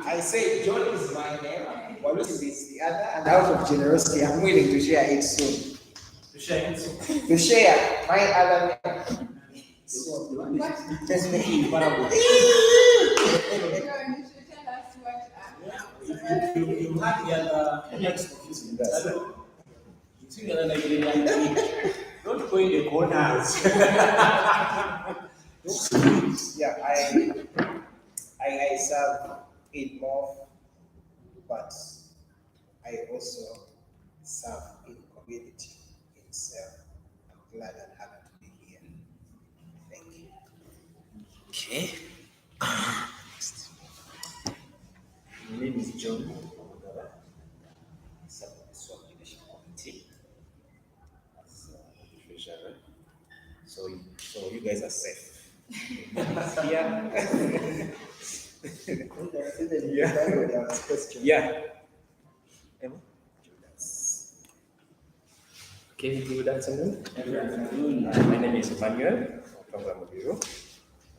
I say John is my name, Wadulo is the other, and out of generosity, I'm willing to share it soon. To share my other name. So, You have the other next office. Don't go in the corners. yeah, I serve in more, but I also serve in community itself. I'm glad and happy to be here. Thank you. Okay. My name is John. I serve in the Swap Leadership Committee as treasurer. So you guys are safe. Yeah. Yeah. Emma? Okay, good afternoon. My name is Emmanuel from Wadulo.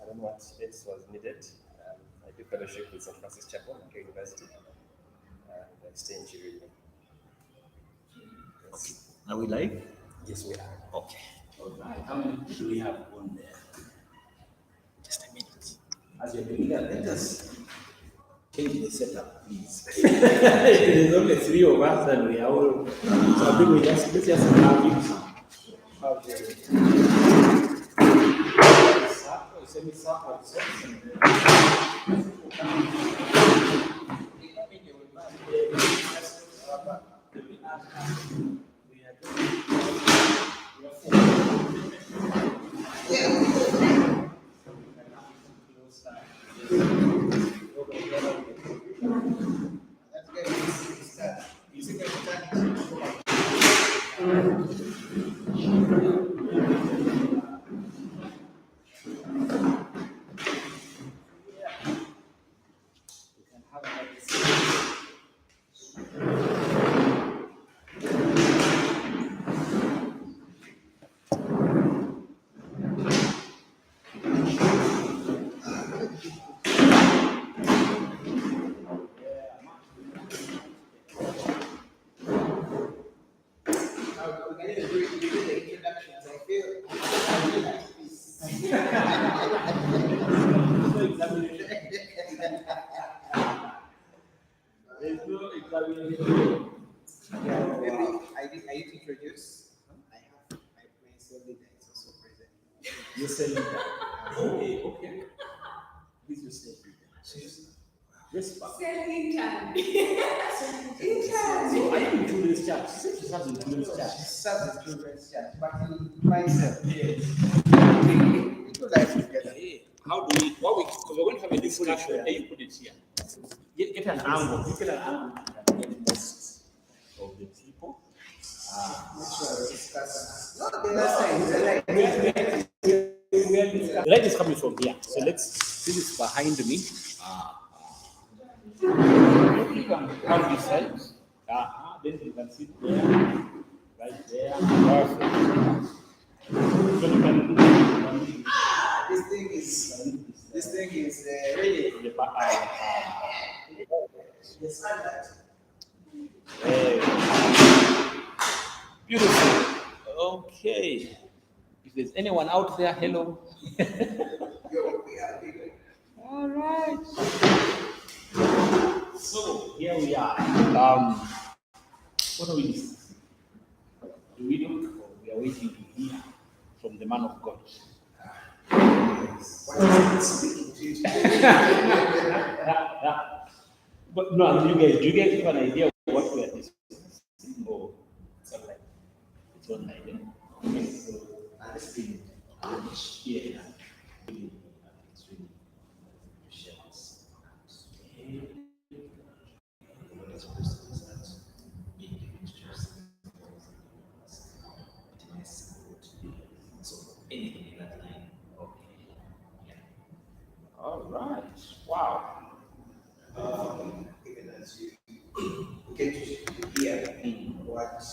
I don't know what else was needed. I do fellowship with St. Francis Chapel, Makerere University, and I stay in Chile. Okay. Are we live? Yes, we are. Okay. All right. How many do we have on there? Just a minute. As you're doing that, let us change the setup, please. There's only three of us, and we are all. So I think let's just have it. Okay. I need to introduce. I have my friend Selina is also present. You're saying that. Okay. Please just say it. Yes, Papa. So I didn't do this chat. She said she has in children's She chat. serves the children's church, but in myself. Yes. We do life together. Hey, how do we? What we? Because we're going to have a discussion. Then you put it here. Get an angle. You get an angle. You can get most of the people. Make sure we discuss. No, the last time, like, The light is coming from here. So this is behind me. You can have this side. Then you can sit there, right there. Perfect. So you can this thing is really the back. the standard. Beautiful. Okay. If there's anyone out there, hello. All right. So here we are. What are we discussing? Do we know? Or we are waiting to hear from the man of God. What is it speaking to you? But no, do you guys have an idea of what we are discussing? Or it's online? It's online, yeah? Okay, so Understand. yeah. It's really share this. What is supposed to be that being the pictures. So anything in that line. Okay. Yeah. All right. Wow. Even as you get to hear what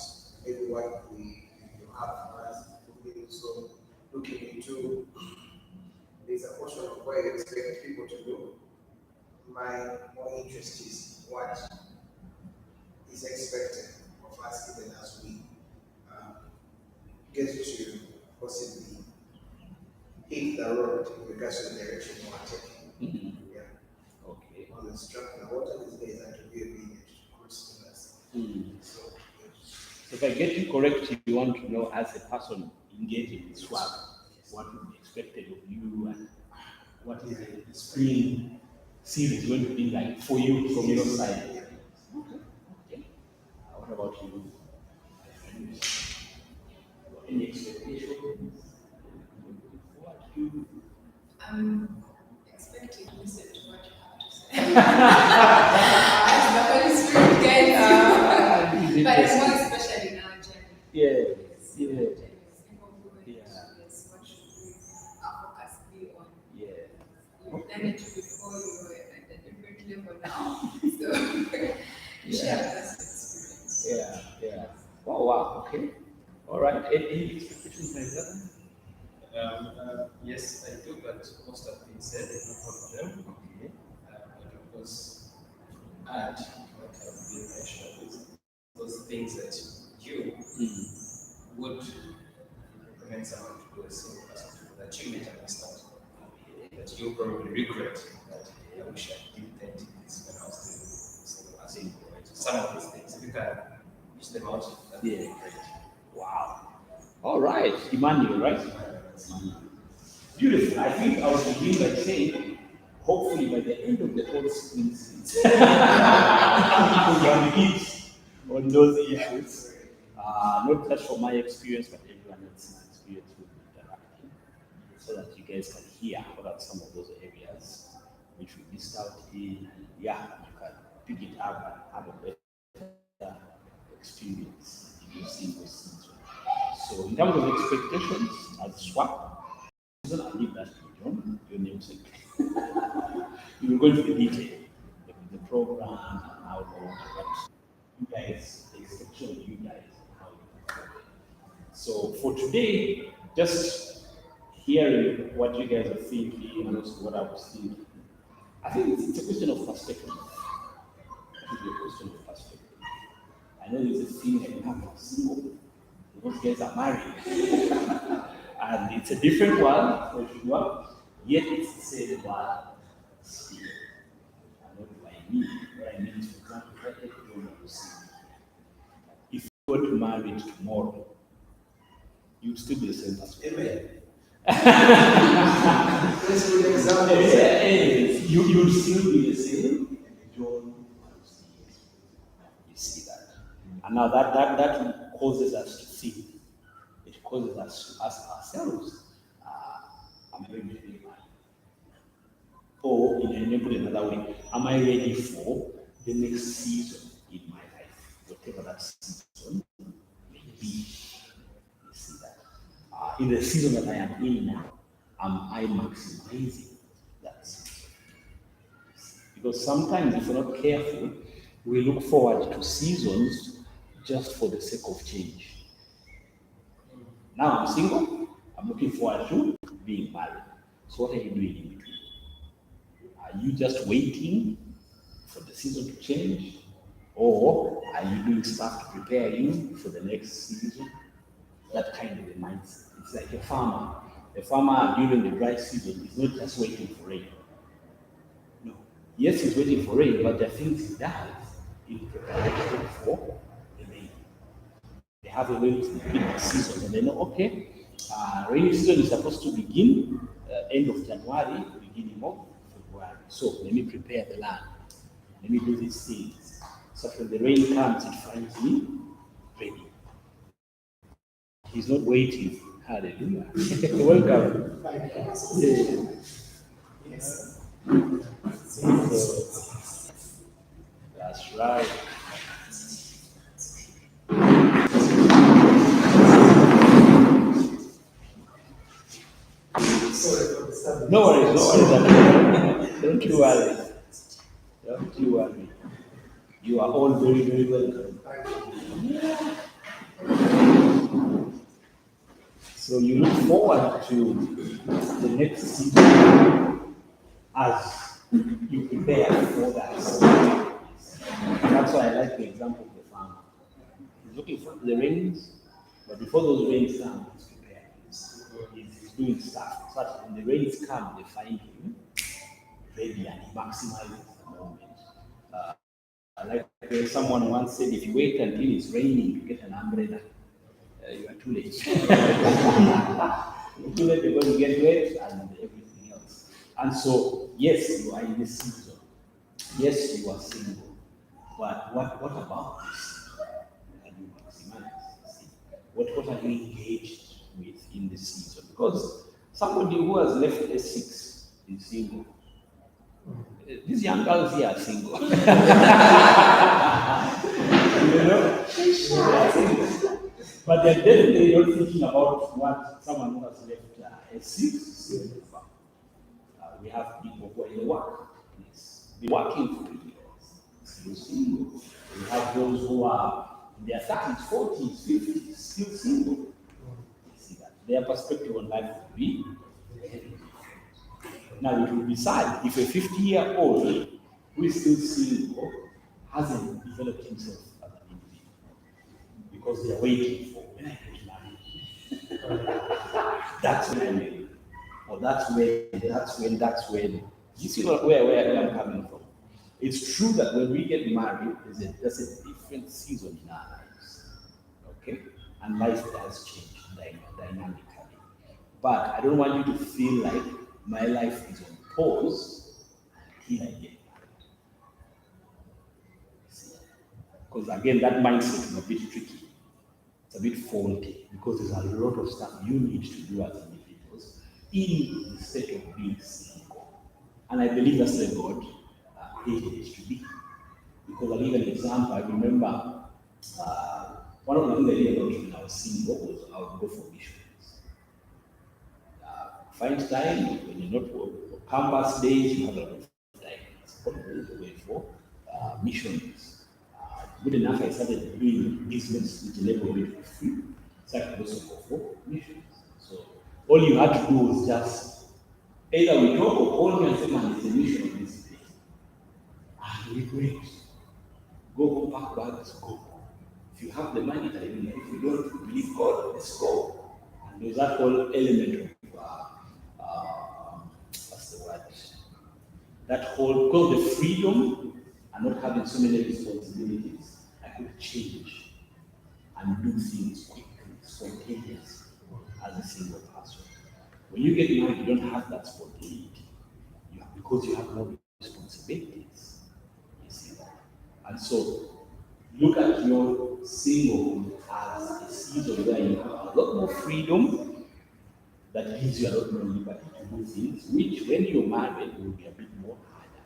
everyone we have for us, so looking into there's a portion of what you expect people to do. My more interest is what is expected of us even as we get to possibly hit the road in regards to the direction we are taking. Yeah. Okay. On the struck the water these days and to be obedient to Christmas. So, So if I get you correct, you want to know as a person engaging in swag, what would be expected of you and what is the spring series going to be like for you from your side. Okay. What about you? Any expectations? What you I'm expecting to listen to what you have to say. As the Holy Spirit guides, but it's more especially in our journey. Yeah. Yes, Yeah. journey is involved with Yeah. yes, what should we our focus be on? Yeah. You've done it before, you're at a different level now. So share with us your experience. Yeah. Oh wow, okay. All right. Any expectations, my brother? Yes, I do, but most have been said, not all of them. Okay. But of course, add what have been mentioned is those things that you would recommend someone to do a single person to do that you may understand, that you probably regret that I wish I did that this when I was doing a single person. Right? Some of these things, if you can use them out, that would be great. Wow. All right. Emmanuel, right? Beautiful. I think I was begin by saying, hopefully by the end of the whole spring season, we can hit on those issues. Not just from my experience, but everyone else's experience with interacting, so that you guys can hear what are some of those areas which we missed out in. And yeah, you can pick it up and have a better experience using those things. So in terms of expectations as swap, I'll leave that to John, your namesake. You will go into the detail, the program and how long, what you guys, the expectation of you guys, and how you perform. So for today, just hearing what you guys are thinking and also what I was thinking, I think it's a question of perspective. It should be a question of perspective. I know there's a thing that you have to single. Those guys are married. And it's a different one for sure, yet it's the same one still. And what do I mean? What I mean is, for example, if I take John to see, if you were to marry tomorrow, you'd still be the same person. Amen. Let's do an example. You'd still be the same. John, you see that. And now that causes us to think. It causes us to ask ourselves, am I ready to be married? Or, in put it another way, am I ready for the next season in my life? Whatever that season may be. You see that? In the season that I am in now, am I maximizing that season? Because sometimes, if we're not careful, we look forward to seasons just for the sake of change. Now I'm single, I'm looking forward to being married. So what are you doing in between? Are you just waiting for the season to change? Or are you doing stuff to prepare you for the next season? That kind of a mindset. It's like a farmer. A farmer during the dry season is not just waiting for rain. No. Yes, he's waiting for rain, but there are things he does in preparation for the rain. They have a way to begin the season, and they know, okay, rainy season is supposed to begin end of January, beginning of February. So let me prepare the land. Let me do these things. So when the rain comes, it finds me ready. He's not waiting. Hallelujah. Welcome. Yes. So, that's right. No worries. Don't you worry. Don't you worry. You are all very, very welcome. So you look forward to the next season as you prepare for that. That's why I like the example of the farmer. He's looking for the rains, but before those rains come, he's prepared. He's doing stuff. So that when the rains come, they find him ready and he maximizes the moment. Like someone once said, if you wait until it's raining to get an umbrella, you are too late. You're too late, you're going to get wet and everything else. And so, yes, you are in this season. Yes, you are single. But what about this? And you maximize. What are you engaged with in this season? Because somebody who has left S6 is single. These young girls here are single. You know? But they're definitely not thinking about what someone who has left S6. We have people who are in the workplace. They're working for years. Still single. We have those who are in their 30s, 40s, 50s, still single. You see that? Their perspective on life will be heavy. Now, it will be sad if a 50-year-old who is still single hasn't developed himself as an individual because they are waiting for when I get married. That's when I marry. Or that's when. You see where I'm coming from? It's true that when we get married, there's a different season in our lives. Okay? And life does change dynamically. But I don't want you to feel like my life is on pause until I get married. Because again, that mindset is a bit tricky. It's a bit faulty because there's a lot of stuff you need to do as individuals in the state of being single. And I believe that's the God created it to be. Because I'll give an example. I remember one of the things I did a lot when I was single was I would go for missions. Find time when you're not campus days, you have a lot of time. It's always the way for missions. Good enough, I started doing business with the level rate for free. So I could also go for missions. So all you had to do was just either we talk or call me and say, man, it's a mission of this place. And we wait. Go pack bags, go. If you have the money, if you don't believe God, let's go. And there's that whole element of what's the word? That whole, because the freedom and not having so many responsibilities, I could change and do things quickly, spontaneously, as a single person. When you get married, you don't have that spontaneity. Because you have no responsibilities. You see that? And so, look at your singlehood as a season where you have a lot more freedom that gives you a lot more liberty to do things, which when you're married will be a bit more harder.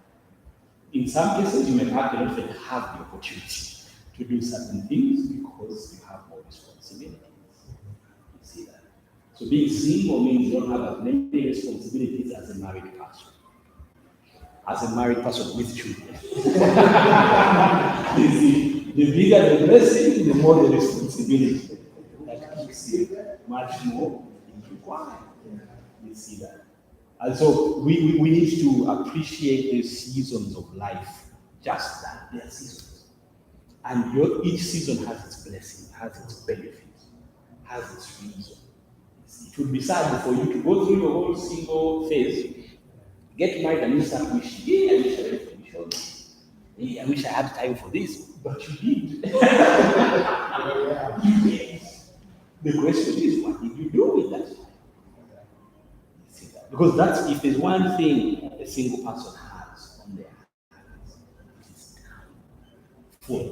In some cases, you may not even have the opportunity to do certain things because you have more responsibilities. You see that? So being single means you don't have as many responsibilities as a married person. As a married person with children. You see, the bigger the blessing, the more the responsibility. That keeps you much more required. You see that. And so we need to appreciate the seasons of life. Just that, they are seasons. And each season has its blessing, has its benefits, has its reason. It would be sad for you to go through your whole single phase, get married and you start wishing, yeah, I wish I had permission. Yeah, I wish I had time for this. But you did. You did. The question is, what did you do with that time? You see that? Because that's, if there's one thing a single person has on their hands, it is time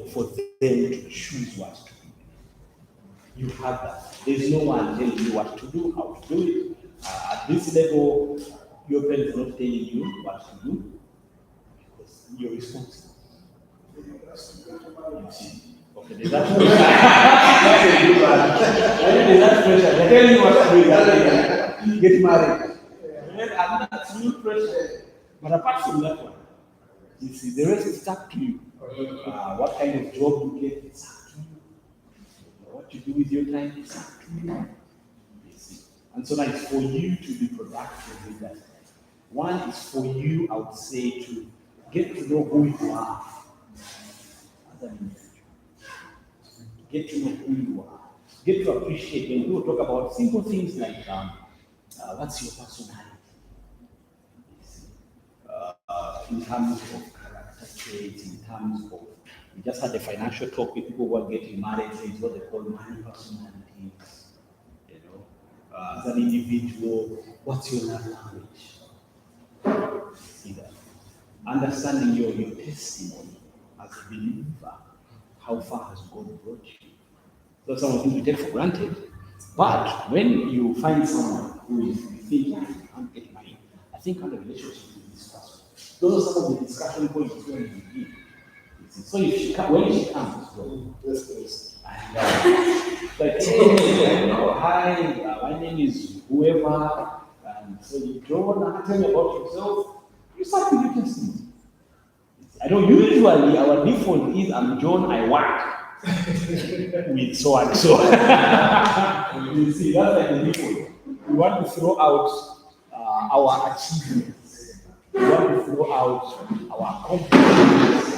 for them to choose what to do. You have that. There's no one telling you what to do, how to do it. At this level, your parents are not telling you what to do because you're responsible. You see. Okay, there's that pressure. There's that pressure. They're telling you what to do. Get married. And that's real pressure. But apart from that one, you see, the rest is up to you. What kind of job you get, it's up to you. What you do with your time, it's up to you. You see. And so now it's for you to be productive with that. One is for you, I would say, to get to know who you are as an individual. Get to know who you are. Get to appreciate when people talk about simple things like what's your personality? In terms of character traits, in terms of, we just had a financial talk with people who are getting married, so it's what they call money personalities. You know, as an individual, what's your love language? See that? Understanding your testimony as a believer, how far has God brought you? Those are some of the things we take for granted. But when you find someone who is thinking, I'm getting married, I think on a relationship with this person. Those are some of the discussion points when you begin. So if she when she comes, and like, hey, hi, my name is whoever, and so you don't want to tell me about yourself, you start with your testimony. I know usually our default is I'm John, I work with so and so. You see, that's like the default. We want to throw out our achievements. We want to throw out our accomplishments.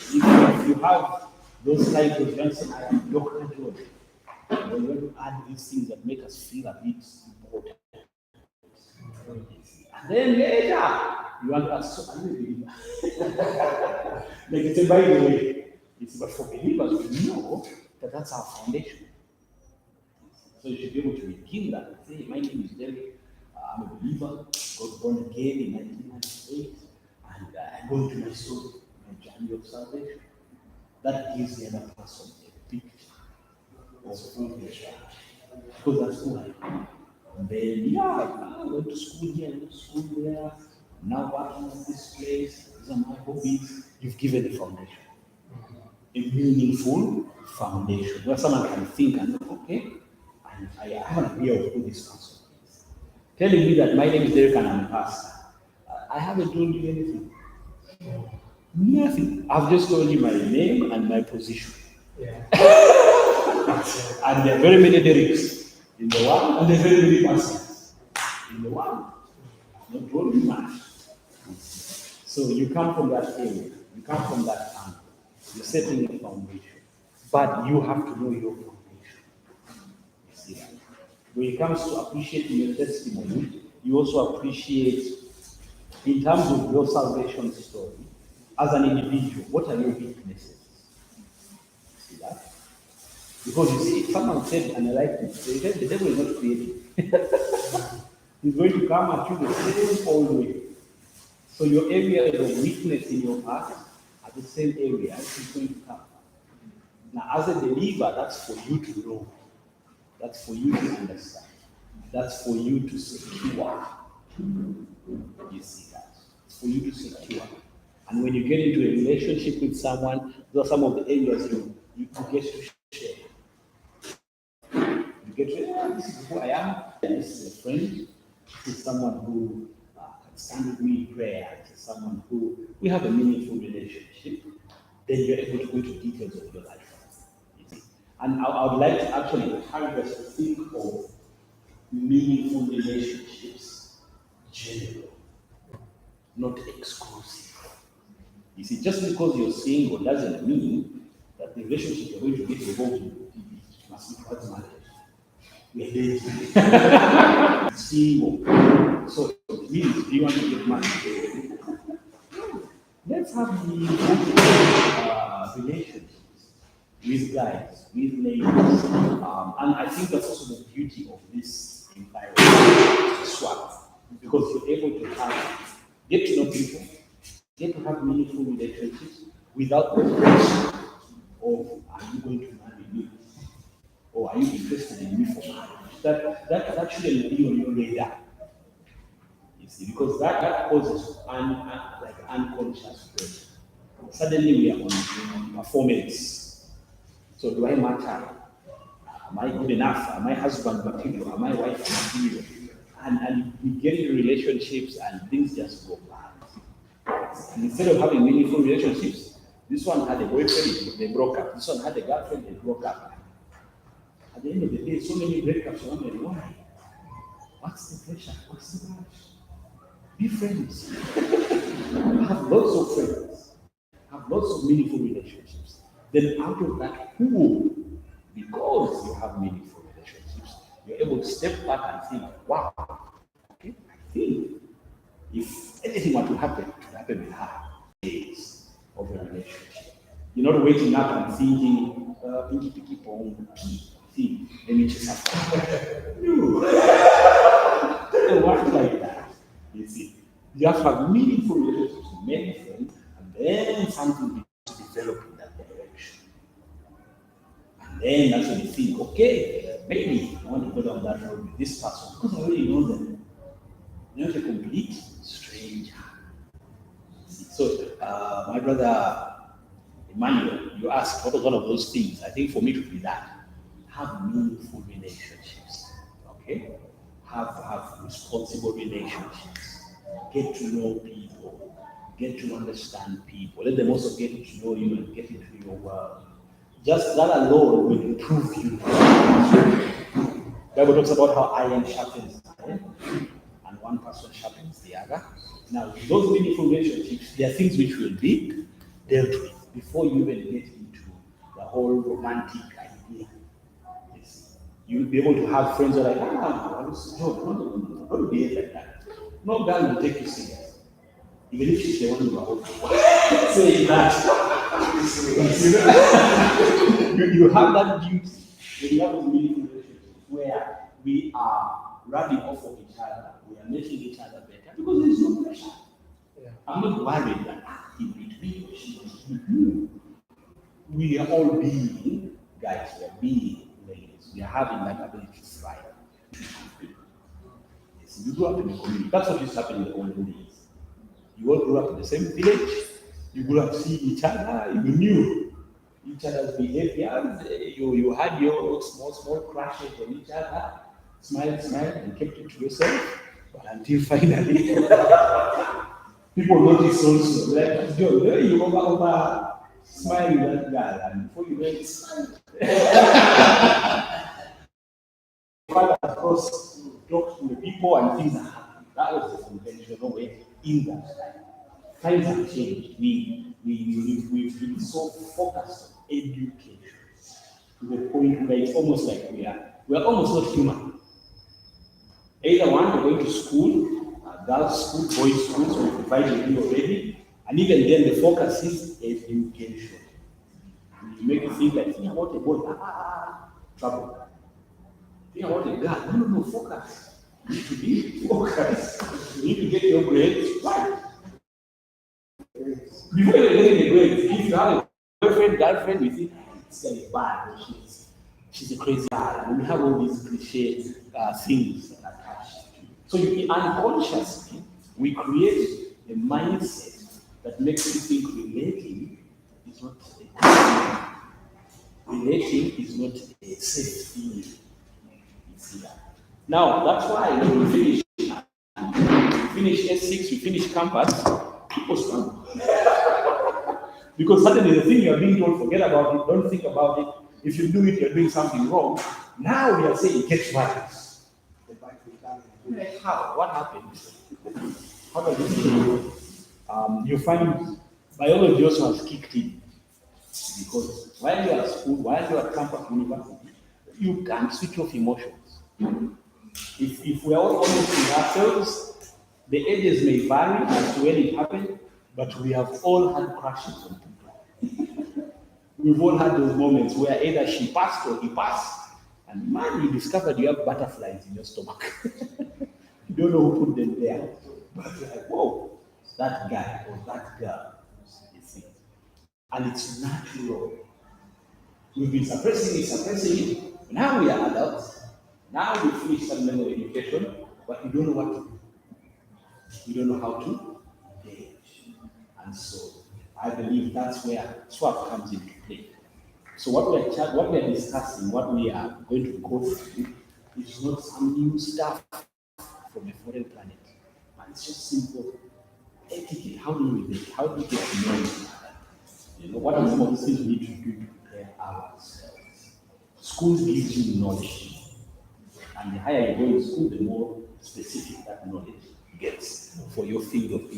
If you have those titles, you can say, I am Dr. John. We want to add these things that make us feel a bit important. And then later, you want to ask, so are you a believer? Like it's a by the way. But for believers, we know that that's our foundation. So you should be able to begin that and say, my name is Derek, I'm a believer, got born again in 1998, and I'm going to my story, my journey of salvation. That gives the other person a picture of who they are. Because that's who I am. And then, I went to school here, I went to school there, now working at this place, these are my hobbies. You've given a foundation. A meaningful foundation where someone can think and okay, and I have an idea of who this person is. Telling me that my name is Derek and I'm a pastor, I haven't told you anything. Nothing. I've just told you my name and my position. Yeah. And there are very many Dereks in the world, and there are very many pastors in the world. I've not told you much. So you come from that area, you come from that angle. You're setting a foundation, but you have to know your foundation. You see that? When it comes to appreciating your testimony, you also appreciate, in terms of your salvation story, as an individual, what are your weaknesses? You see that? Because you see, someone said, and I like it, the devil is not creative. He's going to come at you the same old way. So your areas of weakness in your heart are the same area he's going to come. Now, as a believer, that's for you to know. That's for you to understand. That's for you to secure. You see that? It's for you to secure. And when you get into a relationship with someone, those are some of the areas you get to share. You get to, this is who I am. This is a friend. This is someone who can stand with me in prayer. This is someone who we have a meaningful relationship. Then you're able to go into details of your life. You see? And I would like to actually encourage us to think of meaningful relationships general, not exclusive. You see, just because you're single doesn't mean that the relationship you're going to get involved in must be towards marriage. We're dating. Single. So it means, do you want to get married? Let's have meaningful relationships with guys, with ladies. And I think that's also the beauty of this environment, swap, because you're able to get to know people, get to have meaningful relationships without the pressure of, are you going to marry me? Or are you interested in me for marriage? That shouldn't be on your radar. You see, because that causes like unconscious pressure. Suddenly we are on performance. So do I matter? Am I good enough? Am I husband material? Am I wife material? And we get into relationships and things just go bad. And instead of having meaningful relationships, this one had a boyfriend, they broke up. This one had a girlfriend, they broke up. At the end of the day, so many breakups. Why? What's the pressure? What's the rush? Be friends. Have lots of friends. Have lots of meaningful relationships. Then out of that pool, because you have meaningful relationships, you're able to step back and think, wow, okay, I think if anything were to happen with her days of a relationship. You're not waking up and thinking, pinky picky pong, see, let me just have no. It doesn't work like that. You see. You have to have meaningful relationships with many friends, and then something begins to develop in that direction. And then that's when you think, okay, maybe I want to go down that road with this person because I already know them. They're not a complete stranger. So, my brother Emmanuel, you asked what was one of those things. I think for me to be that, have meaningful relationships. Okay? Have responsible relationships. Get to know people. Get to understand people. Let them also get to know you and get into your world. Just that alone will improve you. Bible talks about how iron sharpens iron, and one person sharpens the other. Now, those meaningful relationships, there are things which will be dealt with before you even get into the whole romantic idea. Yes. You'll be able to have friends who are like, no, don't behave like that. No girl will take you serious. Even if she's the one you are hoping saying that. you have that duty when you have those meaningful relationships where we are rubbing off of each other, we are making each other better because there is no pressure. Yeah. I'm not worried that he beat me or she beat me. We are all being guys, we are being ladies. We are having that ability to thrive. Yes, you grew up in a community. That's what used to happen in the olden days. You all grew up in the same village. You grew up seeing each other. You knew each other's behaviors. You had your small crashes on each other. Smile, and kept it to yourself. But until finally, people notice also, like, Joe, you over smiling at that girl, and before you know it, of course, talk to the people and things are happening. That was the conventional way in that time. Times have changed. We've been so focused on education to the point where it's almost like we're almost not human. Either one, we're going to school, girls' school, boys' school, so we provided you already, and even then the focus is education. And you make you think like, think about a boy, trouble. Think about a girl, no, focus. You need to be focused. You need to get your grades right. Before you get the grades, if you have a boyfriend, girlfriend, you think, it's like bad, she's a crazy girl. And we have all these cliche things attached. So unconsciously, we create a mindset that makes you think relating is not a good thing. Relating is not a safe thing. You see that? Now, that's why when we finish S6, we finish campus, people struggle. Because suddenly the thing you are being told, forget about it, don't think about it. If you do it, you're doing something wrong. Now we are saying catch violence. How? What happened? How does this do? You find biology also has kicked in. Because while you're at school, while you're at campus university, you can't switch off emotions. If we are all honest with ourselves, the ages may vary as to when it happened, but we have all had crushes on people. We've all had those moments where either she passed or he passed, and man, you discovered you have butterflies in your stomach. You don't know who put them there, but you're like, whoa, that guy or that girl, you see. And it's natural. We've been suppressing it. Now we are adults. Now we finish some level of education, but we don't know what to do. We don't know how to engage. And so I believe that's where swap comes into play. So what we are discussing, what we are going to go through, is not some new stuff from a foreign planet. And it's just simple etiquette. How do we relate? How do we get to know each other? You know, what are some of the things we need to do to prepare ourselves? Schools gives you knowledge. And the higher you go in school, the more specific that knowledge gets for your field of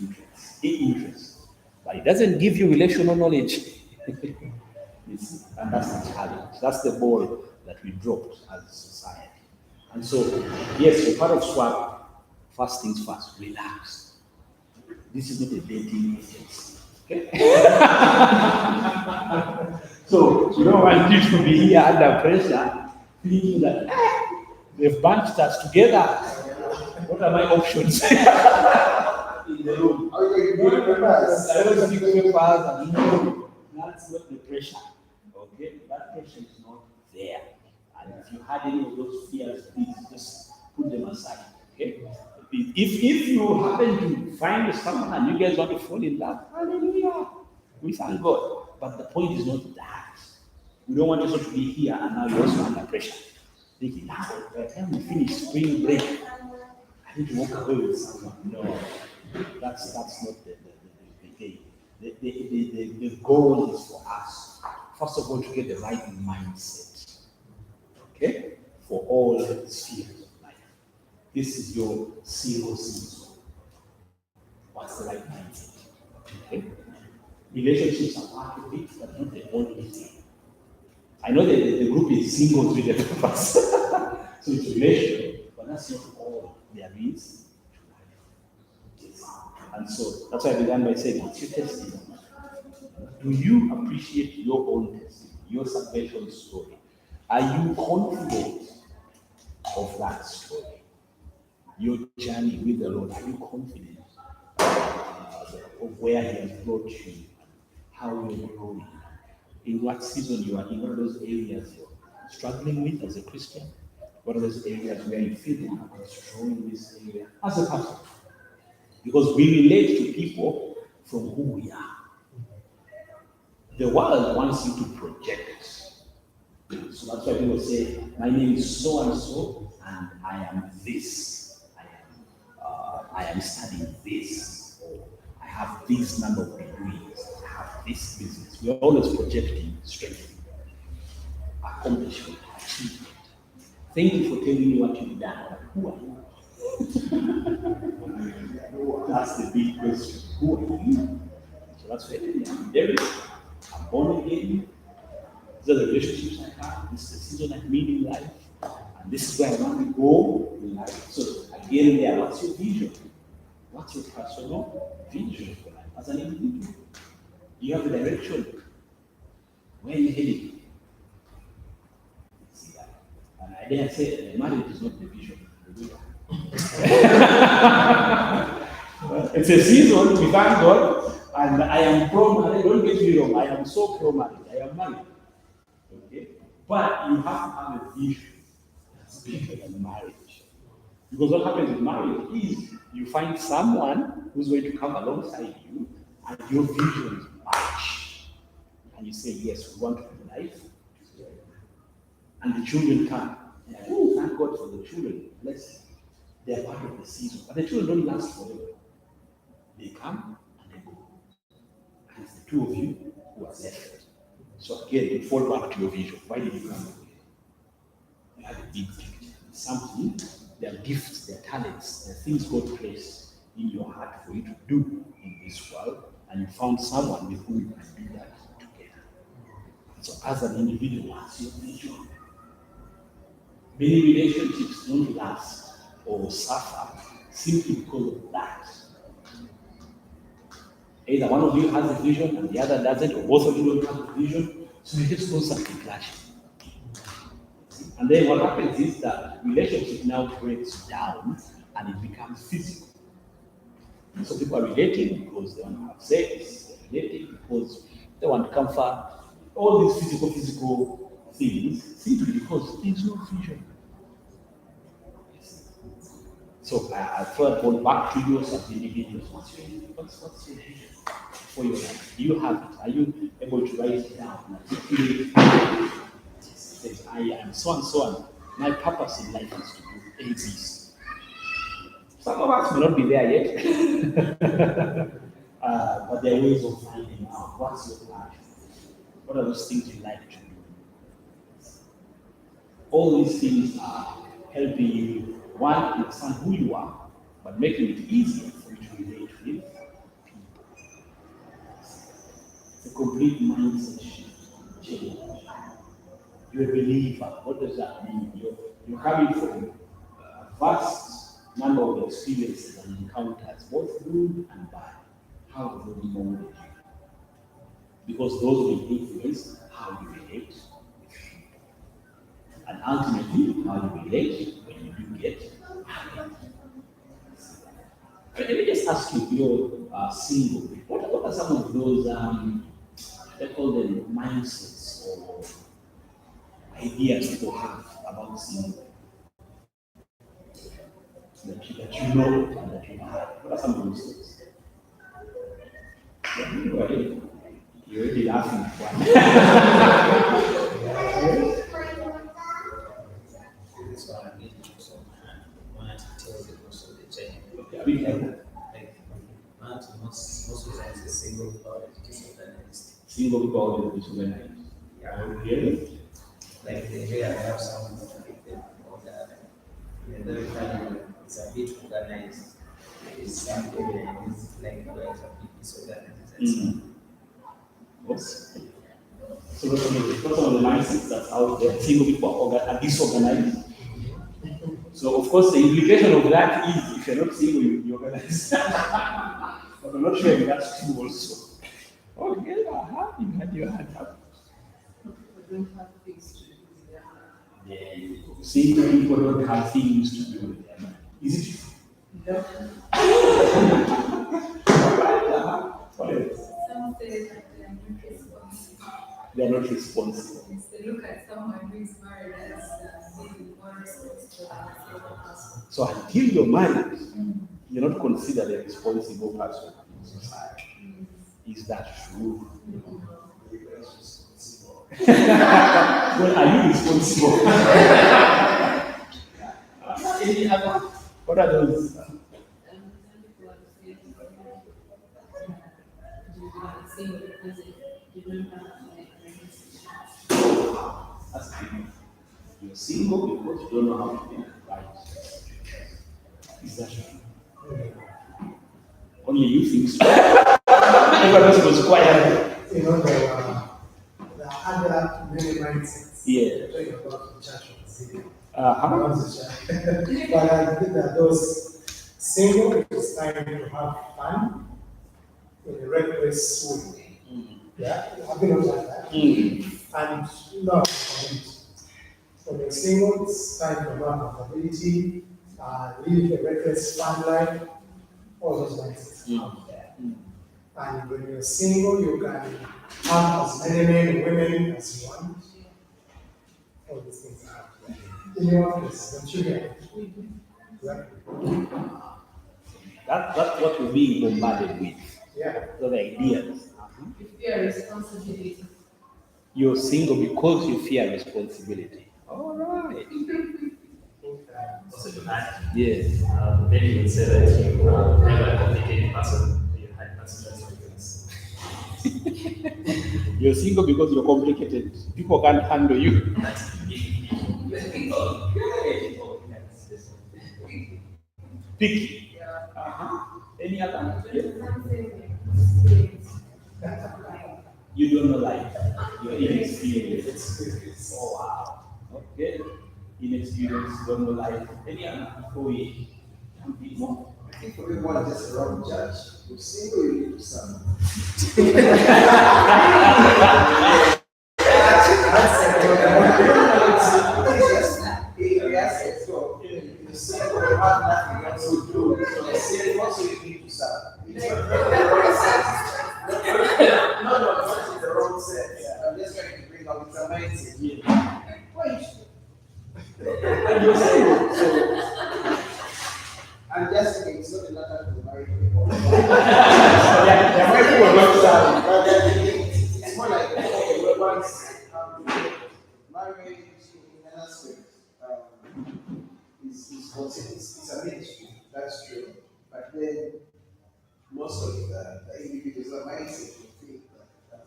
interest. But it doesn't give you relational knowledge. You see, and that's the challenge. That's the ball that we dropped as a society. And so, yes, for part of SWAP, first things first, relax. This is not a dating agency. Okay? So, you don't want you to be here under pressure, thinking that they've bunched us together. What are my options? In the room. Oh, you remember us? I don't speak papers and no, that's not the pressure. Okay? That pressure is not there. And if you had any of those fears, please just put them aside. Okay? If you happen to find someone and you guys want to fall in love, hallelujah. We thank God. But the point is not that. We don't want you to be here and now you're also under pressure. Thinking, by the time we finish spring break, I need to walk away with someone. No, that's not the game. The goal is for us, first of all, to get the right mindset. Okay? For all spheres of life. This is your single season. What's the right mindset? Okay? Relationships are part of it, but not the only thing. I know that the group is singles with the purpose. So it's relationship, but that's not all there is to life. And so that's why I began by saying, what's your testimony? Do you appreciate your own testimony, your salvation story? Are you confident of that story? Your journey with the Lord, are you confident of where He has brought you, how you're growing, in what season you are in, what are those areas you're struggling with as a Christian? What are those areas where you feel that I'm strong in this area as a pastor? Because we relate to people from who we are. The world wants you to project. So that's why people say, my name is so and so, and I am this. I am studying this, or I have this number of degrees, I have this business. We're always projecting strength, accomplishment, achievement. Thank you for telling me what you've done, but who are you? That's the big question. Who are you? So that's why I'm Derek. I'm born again. These are the relationships I have. This is the season I'm in life. And this is where I want to go in life. So again, there, what's your vision? What's your personal vision for life as an individual? You have a direction. Where are you heading? See that? And I dare say marriage is not the vision. It's a season, we thank God, and I am pro-marriage. Don't get me wrong, I am so pro-marriage. I am married. Okay? But you have to have a vision that's bigger than marriage. Because what happens with marriage is you find someone who's going to come alongside you and your visions match. And you say, yes, we want to do life. And the children come. Oh, thank God for the children. They're part of the season. But the children don't last forever. They come and they go. And it's the two of you who are left. So again, you fall back to your vision. Why did you come here? You have a big picture. Something, there are gifts, there are talents, there are things God placed in your heart for you to do in this world, and you found someone with whom you can do that together. So as an individual, what's your vision? Many relationships don't last or suffer simply because of that. Either one of you has a vision and the other doesn't, or both of you don't have a vision, so you just constantly clashing. And then what happens is that relationship now breaks down and it becomes physical. So people are relating because they want to have sex, they're relating because they want comfort. All these physical things simply because there's no vision. So I throw that ball back to you as individuals. What's your vision for your life? Do you have it? Are you able to write it down? I am so and so, and my purpose in life is to do ABC. Some of us may not be there yet, but there are ways of finding out what's your passion. What are those things you like to do? All these things are helping you One, understand who you are, but making it easier for you to relate with people. It's a complete mindset change. You're a believer. What does that mean? You're coming from a vast number of experiences and encounters, both good and bad. How have they molded you? Because those will influence how you relate with people. And ultimately, how you relate when you do get married. Let me just ask you, you're single. What are some of those, they call them mindsets or ideas people have about single? That you know and that you have. What are some of those things? Yeah, go ahead. You're already laughing. This one I need to so want to tell the most of the time. Okay, we can. Like most of the times the single about disorganized. Single people are disorganized. Yeah. Really? Like they have someone to make them all that. And then finally it's a bit organized. It's something that is like quite a bit disorganized. What's so what's some of the mindsets that's out there? Single people are disorganized. So of course the implication of that is if you're not single, you're organized. But I'm not sure if that's true also. Okay, you had your hand up. Yeah, single people don't have things to do with them. Is it true? No. What else? Some say that they are not responsible. They are not responsible. They look at someone who is married as being more responsible than a single person. So until you're married, you're not considered a responsible person in society. Is that true? Well, are you responsible? Any other? What are those? Some people are saying single because they don't have like relationships. That's true. You're single because you don't know how to make right. Is that true? Only you think so. Everyone else was quiet. You know, there are other many mindsets. Yeah. Talking about the church of Zia. Uh-huh. But I think that those single, it's time to have fun in a reckless way. Yeah, have you noticed that? And no accountability. When you're single, it's time to have accountability, live a reckless fun life, all those mindsets out there. And when you're single, you can have as many men and women as you want. All these things are out there. In your office, don't you get? Exactly. That's what we're being bombarded with. Yeah. So the ideas. You fear responsibility. You're single because you fear responsibility. All right. Also to add, Yes. maybe you would say that you are never a complicated person, you had passengers like this. You're single because you're complicated. People can't handle you. That's Picky. Any other? Yeah. You don't know life. You're inexperienced. Oh wow. Okay. Inexperienced, don't know life. Any other before we jump in more? I think for everyone just a wrong judge. You're single, you need to some. I'm just saying, it's not enough to marry people. It's more like, okay, we're once marriage in an aspect it's a ministry, that's true. But then most of the individuals are mindset to think that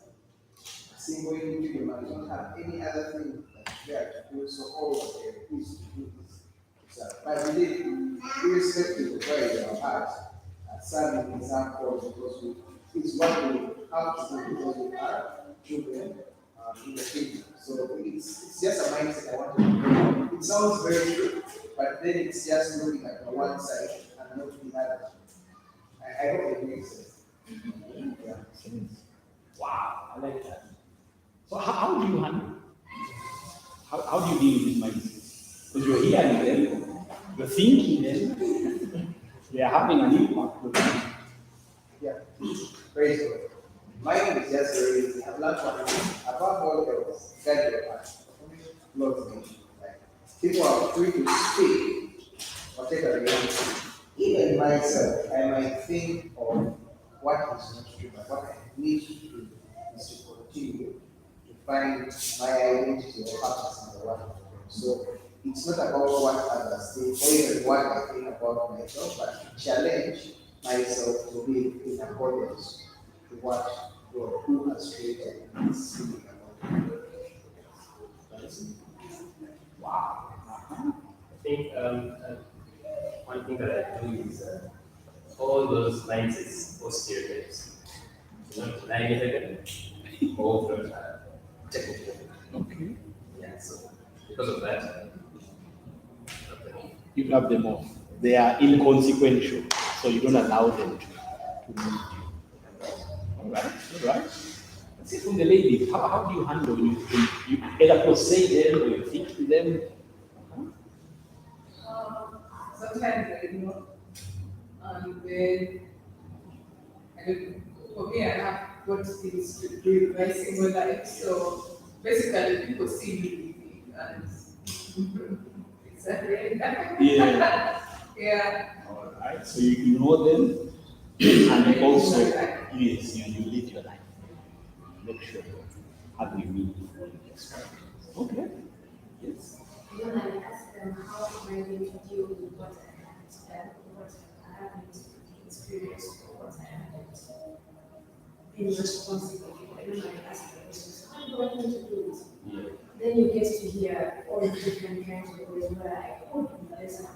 a single individual might not have any other thing that they are to do, so all of them is to do this. But we did, irrespective of where you are at, serving examples because it's what we have to do because we are children in the kingdom. So it's just a mindset I want to do. It sounds very true, but then it's just looking at the one side and not the other. I hope it makes sense. Yeah. Wow, I like that. So how do you handle? How do you deal with this mindset? Because you're hearing them, you're thinking them, they are having an impact. Yeah. Praise God. Mine is just very easy. I've learned one thing. Above all else, guide your heart. Lord, like, people are free to speak, whatever they want to. Even myself, I might think of what is not true, but what I need to do is to continue to find my identity or purpose in the world. So it's not about what others think or even what I think about myself, but to challenge myself to be in accordance to what God who has created is speaking about. Wow. I think one thing that I do is all those mindsets or stereotypes. You don't deny it again, or from technical. Okay. Yeah, so because of that, You have them off. They are inconsequential, so you don't allow them to move you. All right, all right. Let's see from the ladies. How do you handle when you either say them or you think to them? Sometimes, when for me, I have what things to do with my single life. So basically, people see me and exactly. Yeah. Yeah. All right. So you know them, and also yes, you live your life. Make sure you have your meaningful experience. Okay. Yes. When I ask them how am I going to deal with what I haven't experienced or what I haven't been responsible for, then I ask the questions, how do I going to do it? Yeah. Then you get to hear all the different kinds of ways where I could be better,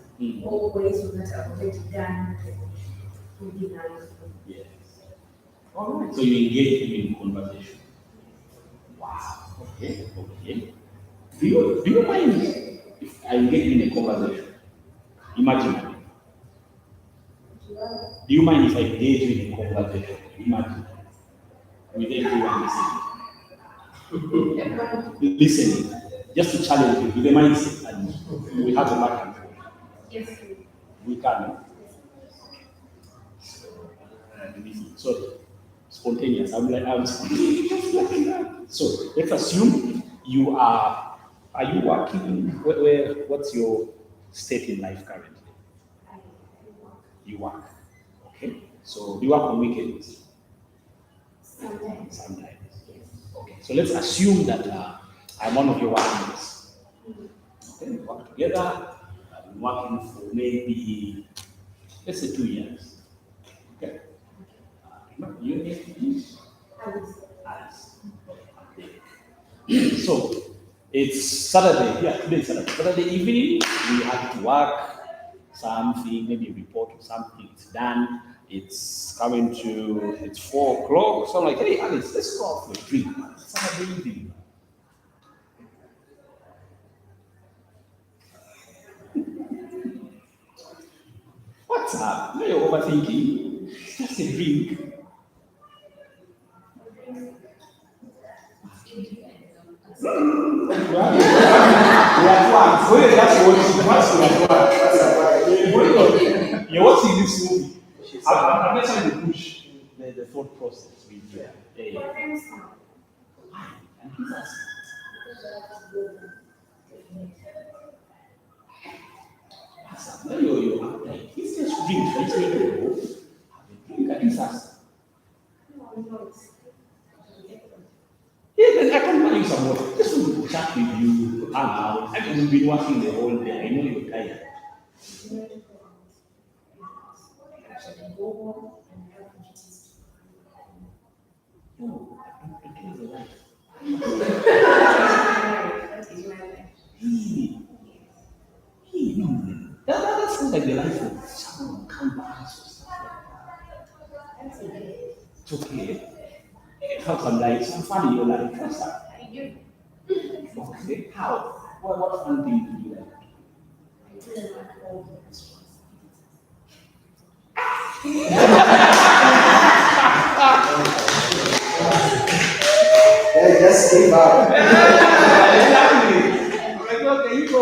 or ways that I've already done within life. Yes. All right. So you engage them in conversation. Wow. Okay. Okay. Do you mind if I engage in a conversation? Imagine. Do you mind if I engage in a conversation? Imagine. With everyone listening. Listening. Just to challenge you with the mindset and we have a back and forth. Yes. We can. So spontaneous. I'm spontaneous. So let's assume you are you working what's your state in life currently? You work. Okay. So you work on weekends? Sometimes. Sometimes. Okay. So let's assume that I'm one of your workmates. Okay, we work together. I've been working for maybe, let's say 2 years. Okay. You name Alice. So it's Saturday. Yeah, today is Saturday. Saturday evening, we have to work something, maybe a report or something. It's done. It's coming to, it's 4 o'clock. So I'm like, hey, Alice, let's go out for a drink. Saturday evening. What's up? No, you're overthinking. It's just a drink. We are at work. So you're just watching. You're watching this movie. I'm just trying to push the thought process with you. No, you're like, it's just drink. Let's make it go. Drink at this house. Yeah, then I can buy you some water. Just want to chat with you, hang out. I mean, we've been working the whole day. I know you're tired. No, it is a life. No. That's okay. It's okay. How come like some fun in your life? What's that? I do. Okay. How? What fun thing do you like? I do like all the responsibilities. Yeah, just give up. Exactly. I'm like, okay, you go.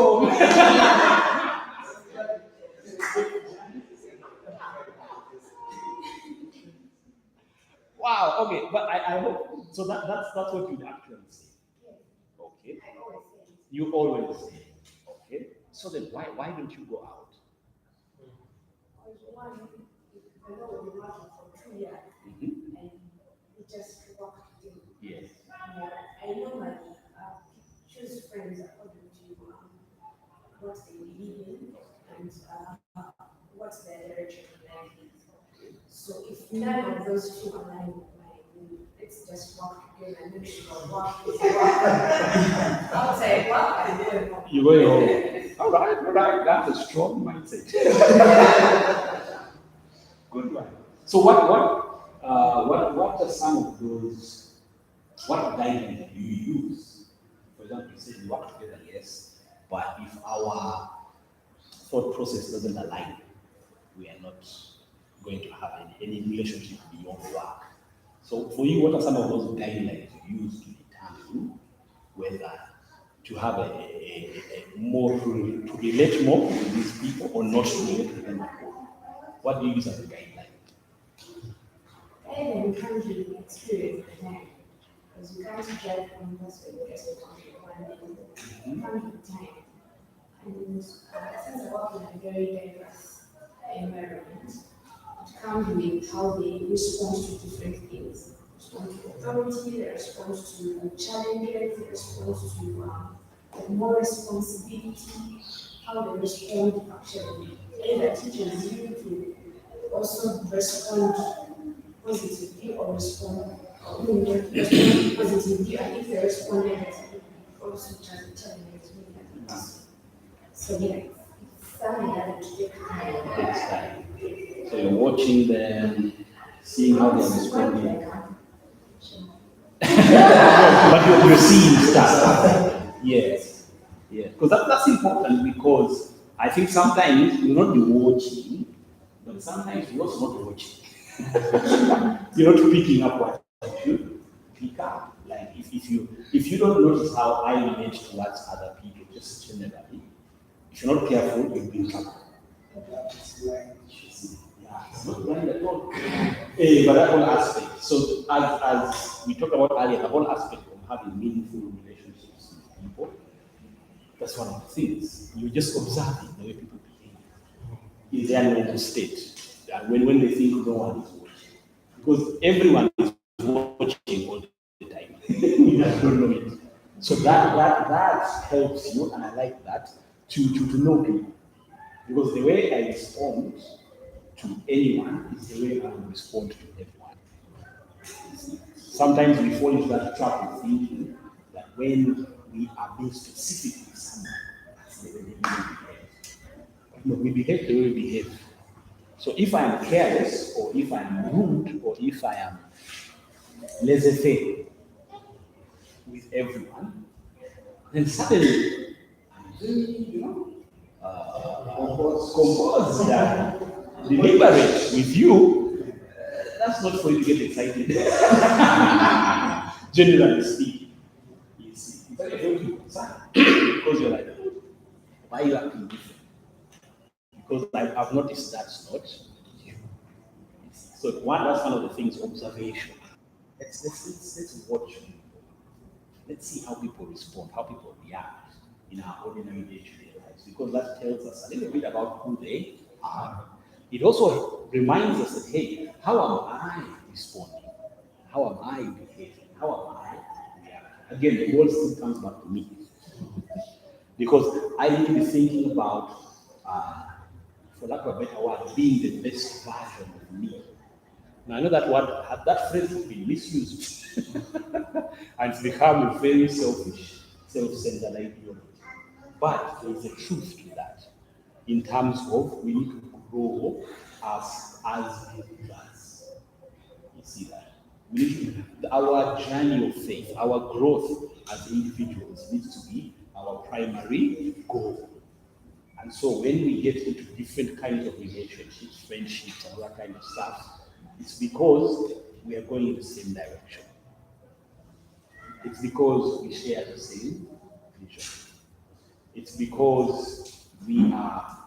Wow. Okay, but I hope so. That's what you'd actually say. Okay. I always say it. You always say. Okay. So then why don't you go out? Because one, I know we've been working for 2 years Mm-hmm. and we just work together. Yes. Yeah, I normally choose friends according to what they believe in and what their direction in life is. So if none of those two align with mine, let's just work together and make sure work is work. Outside work, I'm going home. You're going home. All right. That's a strong mindset. Good one. So what are some of those? What guidelines do you use? For example, you say we work together, yes, but if our thought process doesn't align, we are not going to have any relationship beyond work. So for you, what are some of those guidelines you use to determine whether to have a more to relate more with these people or not to relate with them at all? What do you use as a guideline? And then comes the experience at hand. Because you can't judge one person just because of one thing. Comes with time. And since I work in a very diverse environment, it comes with how they respond to different things. Respond to authority, they respond to challenges, they respond to more responsibility, how they respond actually. Either teaches you to also respond positively or respond positively, and if they respond negatively, also challenges me. So yeah, it's something that we take time. Takes time. So you're watching them, seeing how they're responding. But you're seeing stuff. Yes. Yeah. Because that's important because I think sometimes you're not watching, but sometimes you're also not watching. You're not picking up what you pick up. Like if you don't notice how I relate towards other people, just generally, if you're not careful, you'll be in trouble. Yeah, it's not blind at all. But that whole aspect. So as we talked about earlier, the whole aspect of having meaningful relationships with people, that's one of the things. You're just observing the way people behave in their mental state. And when they think no one is watching. Because everyone is watching all the time. You just don't know it. So that helps you, and I like that, to know people. Because the way I respond to anyone is the way I will respond to everyone. Sometimes we fall into that trap of thinking that when we are being specific with someone, that's the way they behave. No, we behave the way we behave. So if I am careless, or if I am rude, or if I am laissez-faire with everyone, then suddenly I'm very, composed, deliberate with you. That's not for you to get excited. Generally speaking, you see, it's like a very concern because you're like, why are you acting different? Because I've noticed that's not you. So that's one of the things, observation. Let's watch people. Let's see how people respond, how people react in our ordinary day-to-day lives, because that tells us a little bit about who they are. It also reminds us that, hey, how am I responding? How am I behaving? How am I reacting? Again, the whole thing comes back to me. Because I need to be thinking about, for lack of a better word, being the best version of me. Now, I know that phrase has been misused and it's become a very selfish, self-centered ideology. But there is a truth to that in terms of we need to grow as believers. We need to, our journey of faith, our growth as individuals needs to be our primary goal. And so when we get into different kinds of relationships, friendships, and all that kind of stuff, it's because we are going in the same direction. It's because we share the same vision. It's because we are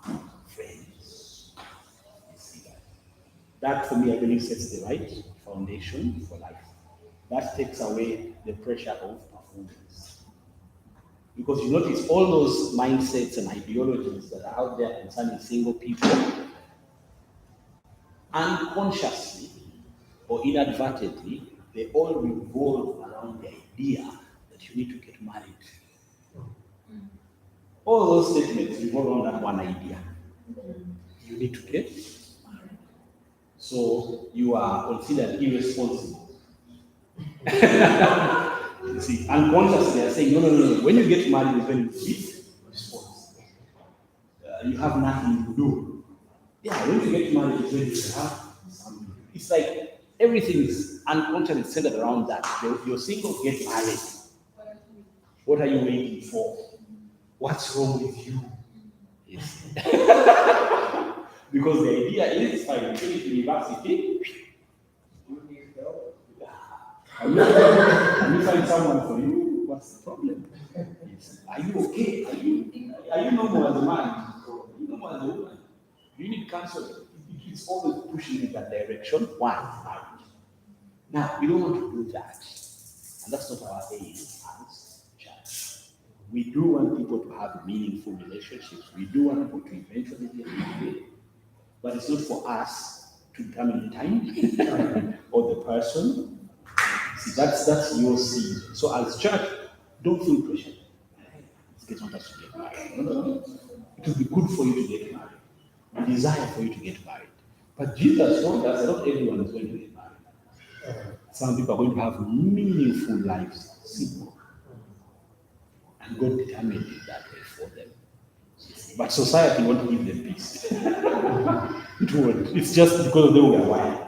friends. You see that? That for me, I believe, sets the right foundation for life. That takes away the pressure of performance. Because you notice all those mindsets and ideologies that are out there concerning single people, unconsciously or inadvertently, they all revolve around the idea that you need to get married. All those statements revolve around that one idea. You need to get married. So you are considered irresponsible. You see, unconsciously they are saying, no. When you get married, you're going to be responsible. You have nothing to do. Yeah, when you get married, you're going to have something. It's like everything is unconsciously centered around that. You're single, get married. What are you waiting for? What's wrong with you? Yes. Because the idea is, fine, you finish university, You need help. and you find someone for you, what's the problem? Yes. Are you okay? Are you normal as a man? Are you normal as a woman? Do you need counseling? It's always pushing in that direction. One, marriage. Now, we don't want to do that. And that's not our aim as church. We do want people to have meaningful relationships. We do want people to eventually get married. But it's not for us to determine the time or the person. See, that's your seed. So as church, don't feel pressure. It's not us to get married. No. It will be good for you to get married. We desire for you to get married. But Jesus told us that not everyone is going to get married. Some people are going to have meaningful lives, simple. And God determined it that way for them. But society won't give them peace. It won't. It's just because they were wild.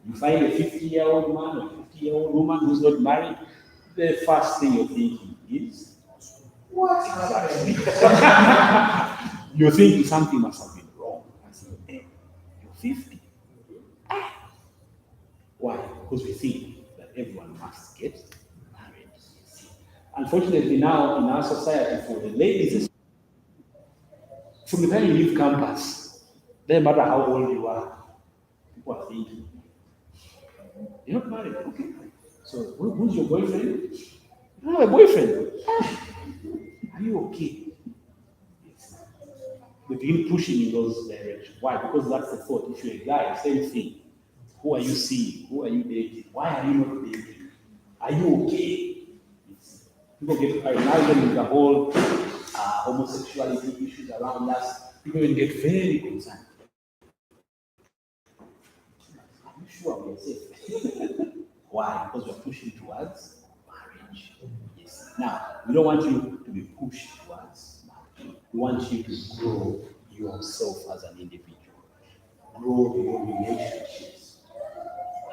You find a 50-year-old man or 50-year-old woman who's not married, the first thing you're thinking is, what exactly? You're thinking something must have been wrong. I say, hey, you're 50. Why? Because we think that everyone must get married. Unfortunately, now in our society, for the ladies, from the time you leave campus, no matter how old you are, people are thinking, you're not married, okay? So who's your boyfriend? I don't have a boyfriend. Are you okay? Yes. They begin pushing in those directions. Why? Because that's the thought. If you're a guy, same thing. Who are you seeing? Who are you dating? Why are you not dating? Are you okay? Yes. People get paranoid with the whole homosexuality issues around us. People will get very concerned. Are you sure we're safe? Why? Because we're pushing towards marriage. Yes. Now, we don't want you to be pushed towards marriage. We want you to grow yourself as an individual. Grow your relationships.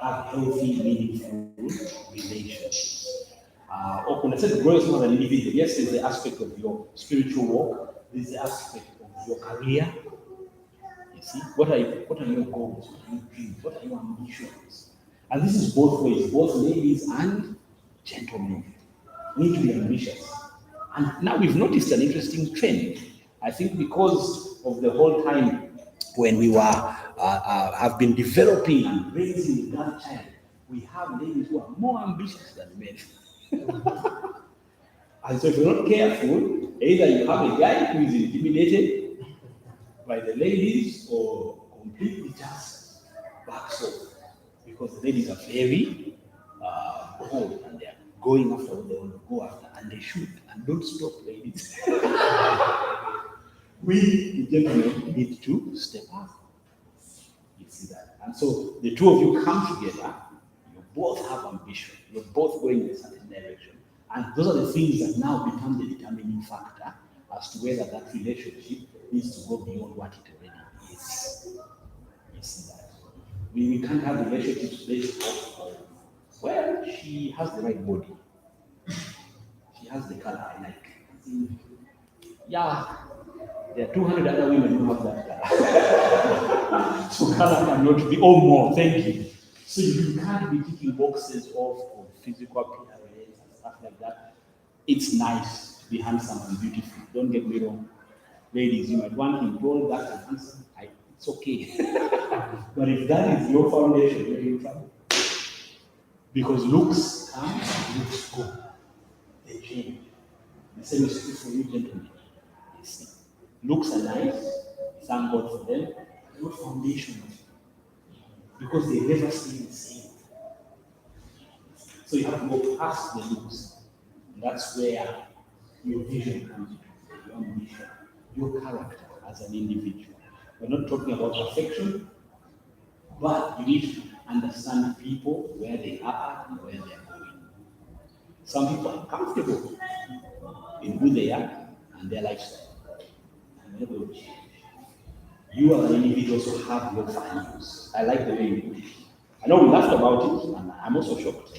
Have healthy, meaningful relationships. Or when I said grow yourself as an individual, yes, there's the aspect of your spiritual walk, there's the aspect of your career. You see, what are your goals? What are your dreams? What are your ambitions? And this is both ways, both ladies and gentlemen need to be ambitious. And now we've noticed an interesting trend. I think because of the whole time when we were have been developing and raising a young child, we have ladies who are more ambitious than men. And so if you're not careful, either you have a guy who is intimidated by the ladies or completely just backs off. Because the ladies are very bold and they're going after what they want to go after, and they should. And don't stop, ladies. We, the gentlemen, need to step up. You see that? And so the two of you come together, you both have ambition, you're both going in a certain direction. And those are the things that now become the determining factor as to whether that relationship needs to go beyond what it already is. You see that? We can't have relationships based off of Well, she has the right body. She has the color I like. Yeah, there are 200 other women who have that color. So color cannot be, oh more, thank you. So you can't be ticking boxes of physical appearance and stuff like that. It's nice to be handsome and beautiful. Don't get me wrong. Ladies, you might want him tall, dark, and handsome. It's okay. But if that is your foundation, you're in trouble. Because looks come and looks go. They change. The same is true for you, gentlemen. You see. Looks are nice, thank God for them, but not foundational. Because they never stay the same. So you have to go past the looks. And that's where your vision comes into, your ambition, your character as an individual. We're not talking about perfection, but you need to understand people, where they are and where they are going. Some people are comfortable in who they are and their lifestyle. And they will change. You are an individual, so have your values. I like the way you put it. I know we laughed about it, and I'm also shocked.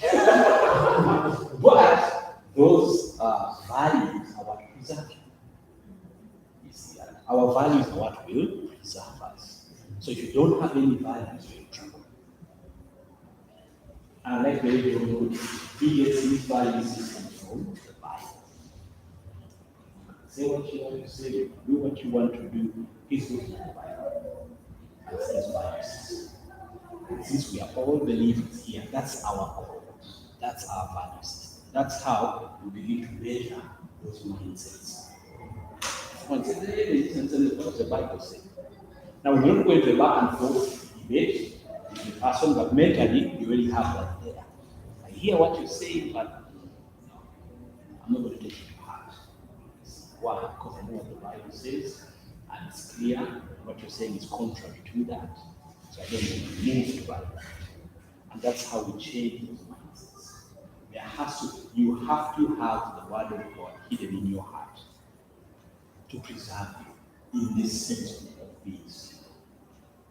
But those values are what preserve you. You see, our values are what will preserve us. So if you don't have any values, you're in trouble. And I like the way you put it. He gets his value system from the Bible. Say what you want to say, do what you want to do. He's looking at the Bible. And says value system. And since we are all believers here, that's our core. That's our value system. That's how we begin to measure those mindsets. Someone says, hey, what does the Bible say? Now, we're not going to a back and forth debate with the person, but mentally, you already have that there. I hear what you say, but I'm not going to take it to heart. Why? Because I know what the Bible says, and it's clear what you're saying is contrary to that. So I don't want to move by that. And that's how we change those mindsets. You have to have the word of God hidden in your heart to preserve you in this season of peace.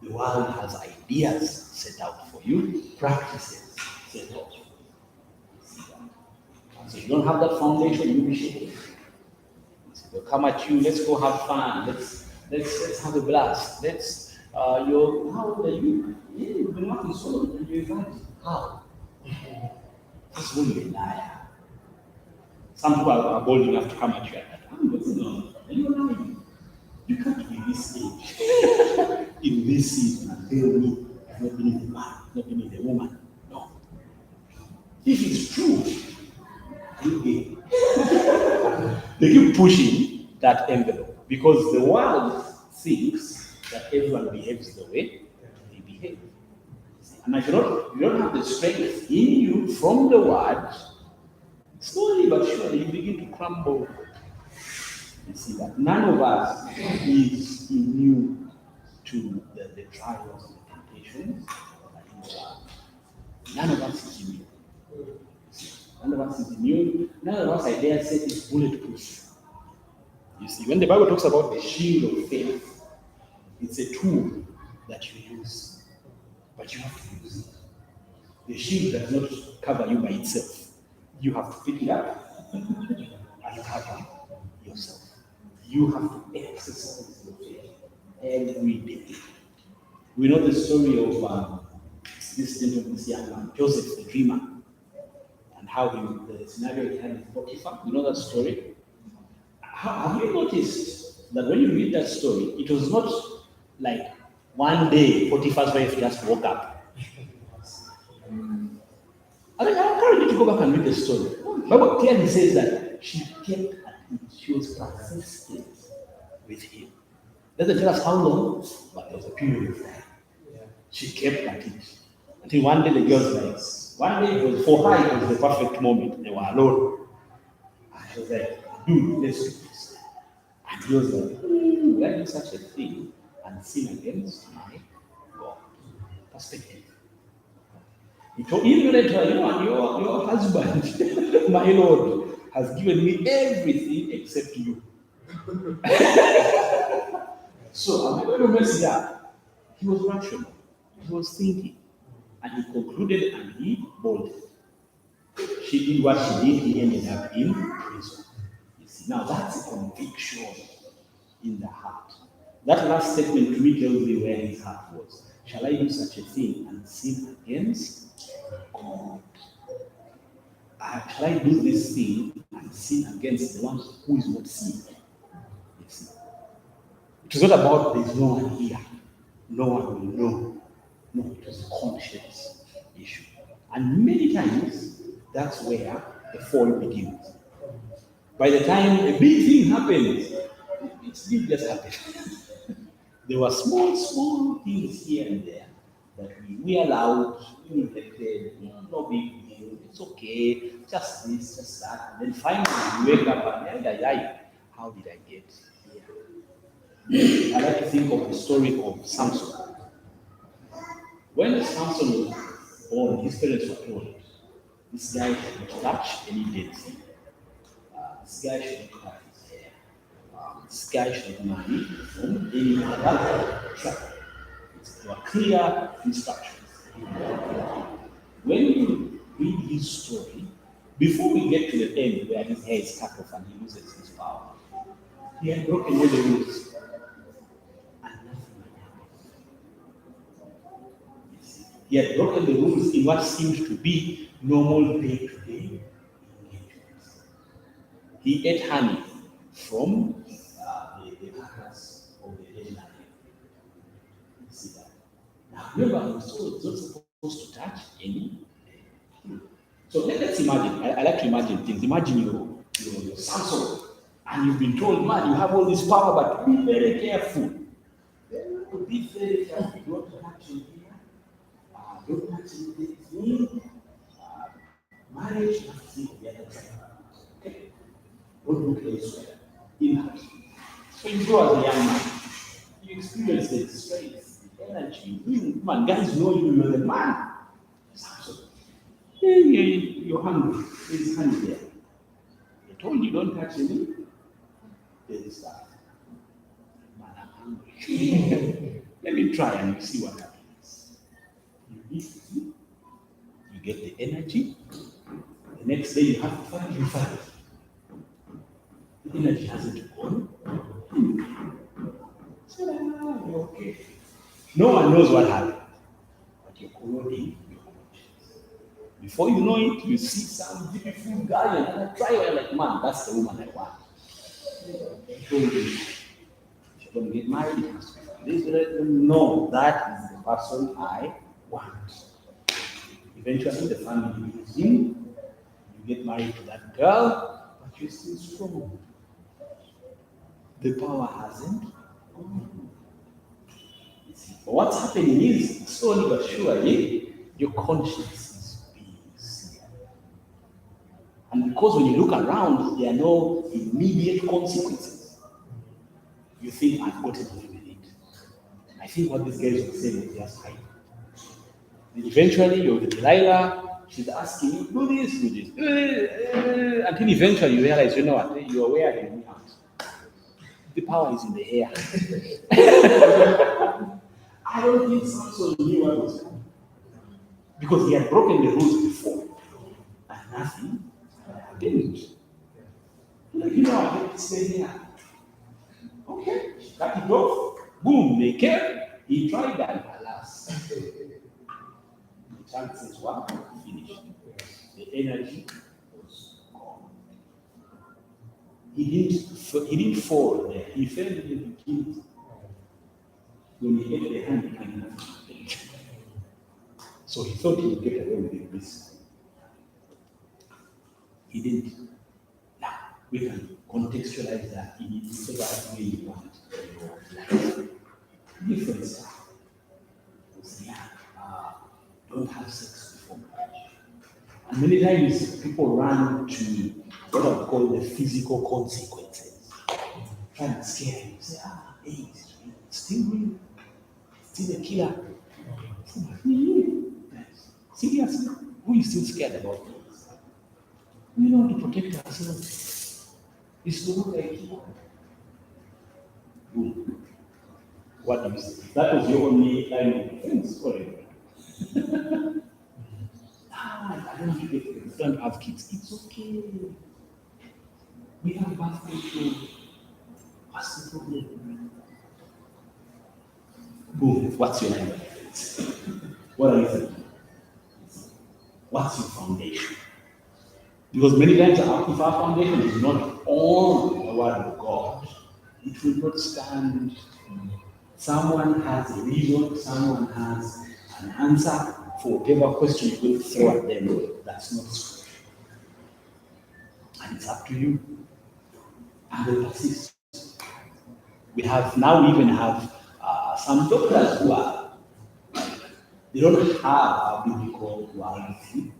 The world has ideas set out for you, practices set out for you. And so you don't have that foundation, you'll be shaken. They'll come at you, let's go have fun, let's have a blast, how old are you? Yeah, you've been working so long and you're invited. How? That's when you're a liar. Some people are bold enough to come at you at that time. No, you're lying. You can't be this age, in this season, and tell me I've not been in the man, not been in the woman. No. If it's true, are you gay? They keep pushing that envelope because the world thinks that everyone behaves the way they behave. And if you don't have the strength in you from the word, slowly but surely you begin to crumble. You see that none of us is immune to the trials and the temptations that in the world. None of us is immune. None of us is immune. None of us, I dare say, is bulletproof. You see, when the Bible talks about the shield of faith, it's a tool that you use, but you have to use it. The shield does not cover you by itself. You have to pick it up and cover yourself. You have to exercise your faith every day. We know the story of this young man, Joseph the dreamer, and how the scenario he had with Potiphar. You know that story? Have you noticed that when you read that story, it was not like one day Potiphar's wife just woke up? I encourage you to go back and read the story. The Bible clearly says that she kept at it. She was persistent with him. Doesn't tell us how long, but there was a period of time. She kept at it. Until one day the girl's like, one day it was for her, it was the perfect moment. They were alone. And she was like, dude, let's do this. And he was like, will I do such a thing and sin against my God? Perspective. He told even to her, your husband, my Lord, has given me everything except you. So I'm not going to mess it up. He was rational. He was thinking. And he concluded and he bolded. She did what she did, he ended up in prison. You see, now that's a conviction in the heart. That last statement to me tells me where his heart was. Shall I do such a thing and sin against God? Shall I do this thing and sin against the one who is not seen? You see. It was not about there's no one here, no one will know. No, it was a conscience issue. And many times, that's where the fall begins. By the time a big thing happens, it didn't just happen. There were small things here and there that we allowed, we neglected, no big deal, it's okay, just this, just that. And then finally we wake up and how did I get here? I like to think of the story of Samson. When Samson was born, his parents were told, this guy should not touch any dead thing. This guy should not cut his hair. This guy should not marry from any other tribe. There were clear instructions. When you read his story, before we get to the end where his hair is cut off and he loses his power, he had broken all the rules. And nothing had happened. He had broken the rules in what seemed to be normal day-to-day engagements. He ate honey from the carcass of the dead lion. You see that? Now, remember, he was told he's not supposed to touch any. So let's imagine. I like to imagine things. Imagine you're Samson, and you've been told, man, you have all this power, but be very careful. Be very careful. Don't touch him here. Don't touch anything. Marriage, you have to think of the other side. Okay? Don't look elsewhere. In-house. So you grow as a young man. You experience the strength, the energy. Man, guys know you're the man. Samson. You're hungry. There's honey there. I told you don't touch any. There's stuff. Man, I'm hungry. Let me try and you see what happens. You eat, you get the energy. The next day you have to fight, you fight. The energy hasn't gone. So you're okay. No one knows what happened. But you're corroding your conscience. Before you know it, you see some beautiful guy and I try you're like, man, that's the woman I want. If you're going to get married, it has to be this. No, that is the person I want. Eventually, the family is in. You get married to that girl, but you're still strong. The power hasn't gone. But what's happening is, slowly but surely, your conscience is being seared. And because when you look around, there are no immediate consequences. You think, I've got to live with it. I think what these guys were saying was just hype. Then eventually, you're with Delilah, she's asking you, do this, until eventually you realize, you know what, you're wearing me out. The power is in the air. I don't think Samson knew what was coming. Because he had broken the rules before. And nothing happened. Like, you know, I get to stay here. Okay, she cut it off. Boom, they came. He tried that, alas. The chances were finished. The energy was gone. He didn't fall there. He fell in the beginning. When he hit the hand, he came. So he thought he would get away with this. He didn't. Now, we can contextualize that in whatever way you want. Different stuff. Don't have sex before marriage. And many times people run to what I call the physical consequences. Trying to scare you. Say, hey, it's still real. Still a killer. Seriously, who is still scared about this? We know how to protect ourselves. It's to look like you. Boom. What do you say? That was your only line of defense. Now, I don't want to don't have kids. It's okay. We have birth control. What's the problem? Boom. What's your name? What are you thinking? What's your foundation? Because many times if our foundation is not on the word of God, it will not stand. Someone has a reason, someone has an answer for whatever question you will throw at them. That's not scripture. And it's up to you. And they persist. We have now even have some doctors who are, they don't have a biblical worldview.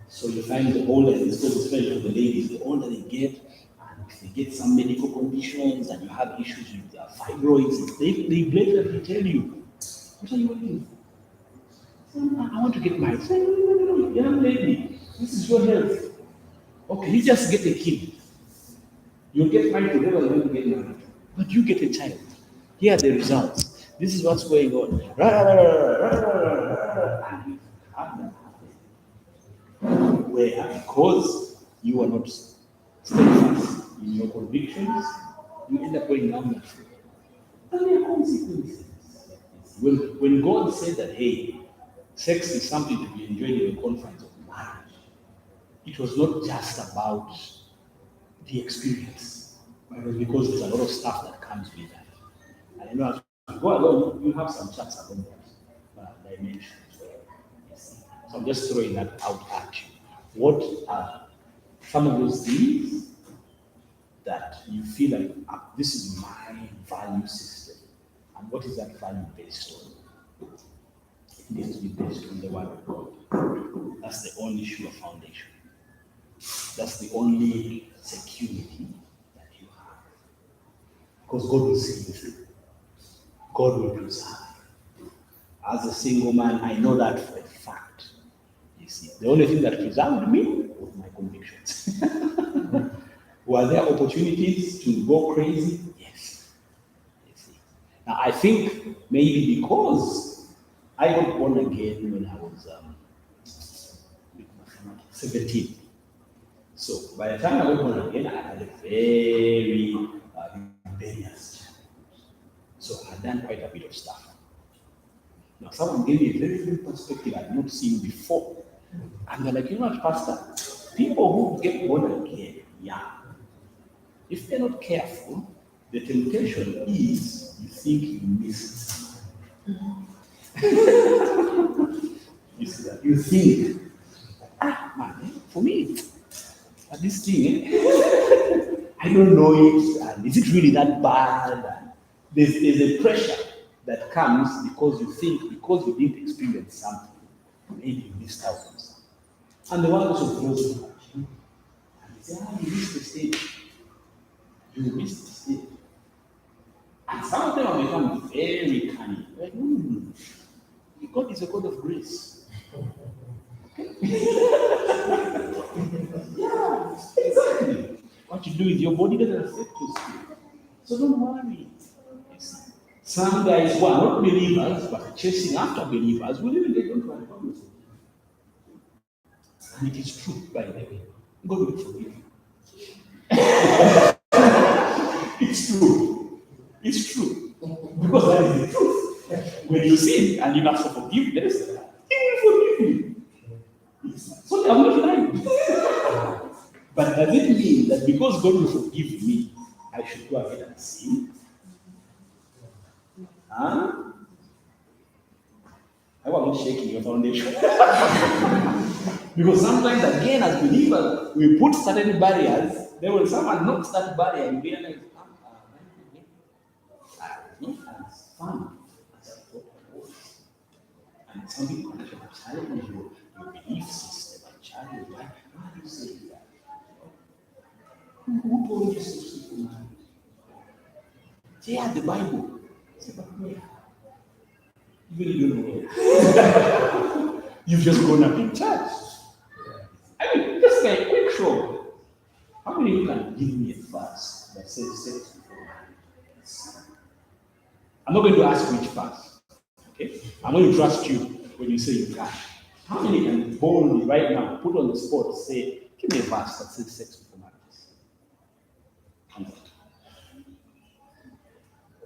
So you find the older, especially for the ladies, the older they get, and if they get some medical conditions and you have issues with fibroids, they blatantly tell you, what are you waiting for? I want to get married. Say, no, young lady, this is your health. Okay, you just get a kid. You'll get married to whoever you want to get married. But you get a child. Here are the results. This is what's going on. And you have that happen. Where because you are not steadfast in your convictions, you end up going down that road. And there are consequences. When God said that, hey, sex is something to be enjoyed in the confines of marriage, it was not just about the experience, but it was because there's a lot of stuff that comes with that. And you know, as you go along, you have some chats along that dimensions. So I'm just throwing that out at you. What are some of those things that you feel like this is my value system? And what is that value based on? It needs to be based on the word of God. That's the only sure foundation. That's the only security that you have. Because God will see you through. God will preserve. As a single man, I know that for a fact. You see, the only thing that preserved me was my convictions. Were there opportunities to go crazy? Yes. You see. Now, I think maybe because I got born again when I was 17. So by the time I got born again, I had a very rebellious childhood. So I had done quite a bit of stuff. Now someone gave me a very different perspective I had not seen before. And they're like, you know what, Pastor? People who get born again, if they're not careful, the temptation is you think you miss it. You see that? You think, man, for me, this thing, I don't know it, and is it really that bad? And there's a pressure that comes because you think, because you didn't experience something, maybe you missed out on something. And the one also grows you. And you say, you missed the stage. You missed the stage. And some of them have become very cunning. Like, God is a God of grace. Yeah, exactly. What you do with your body doesn't affect your spirit. So don't worry. Some guys who are not believers but chasing after believers will even get into an promise. And it is true, by the way. God will forgive you. It's true. It's true. Because that is the truth. When you sin and you ask for forgiveness, He will forgive you. So I'm not lying. But does it mean that because God will forgive me, I should go ahead and sin? Huh? I was not shaking your foundation. Because sometimes, again, as believers, we put certain barriers. Then when someone knocks that barrier, you realize, not as fun as I thought it was. And some people can challenge your belief system and challenge why do you say that? Who told you such people? Say, the Bible. Say, but where? You really don't know where. You've just grown up in church. I mean, just like a quick show. How many of you can give me a verse that says sex before marriage? I'm not going to ask which verse. Okay? I'm going to trust you when you say you can. How many can boldly right now put on the spot say, give me a verse that says sex before marriage? Hands up.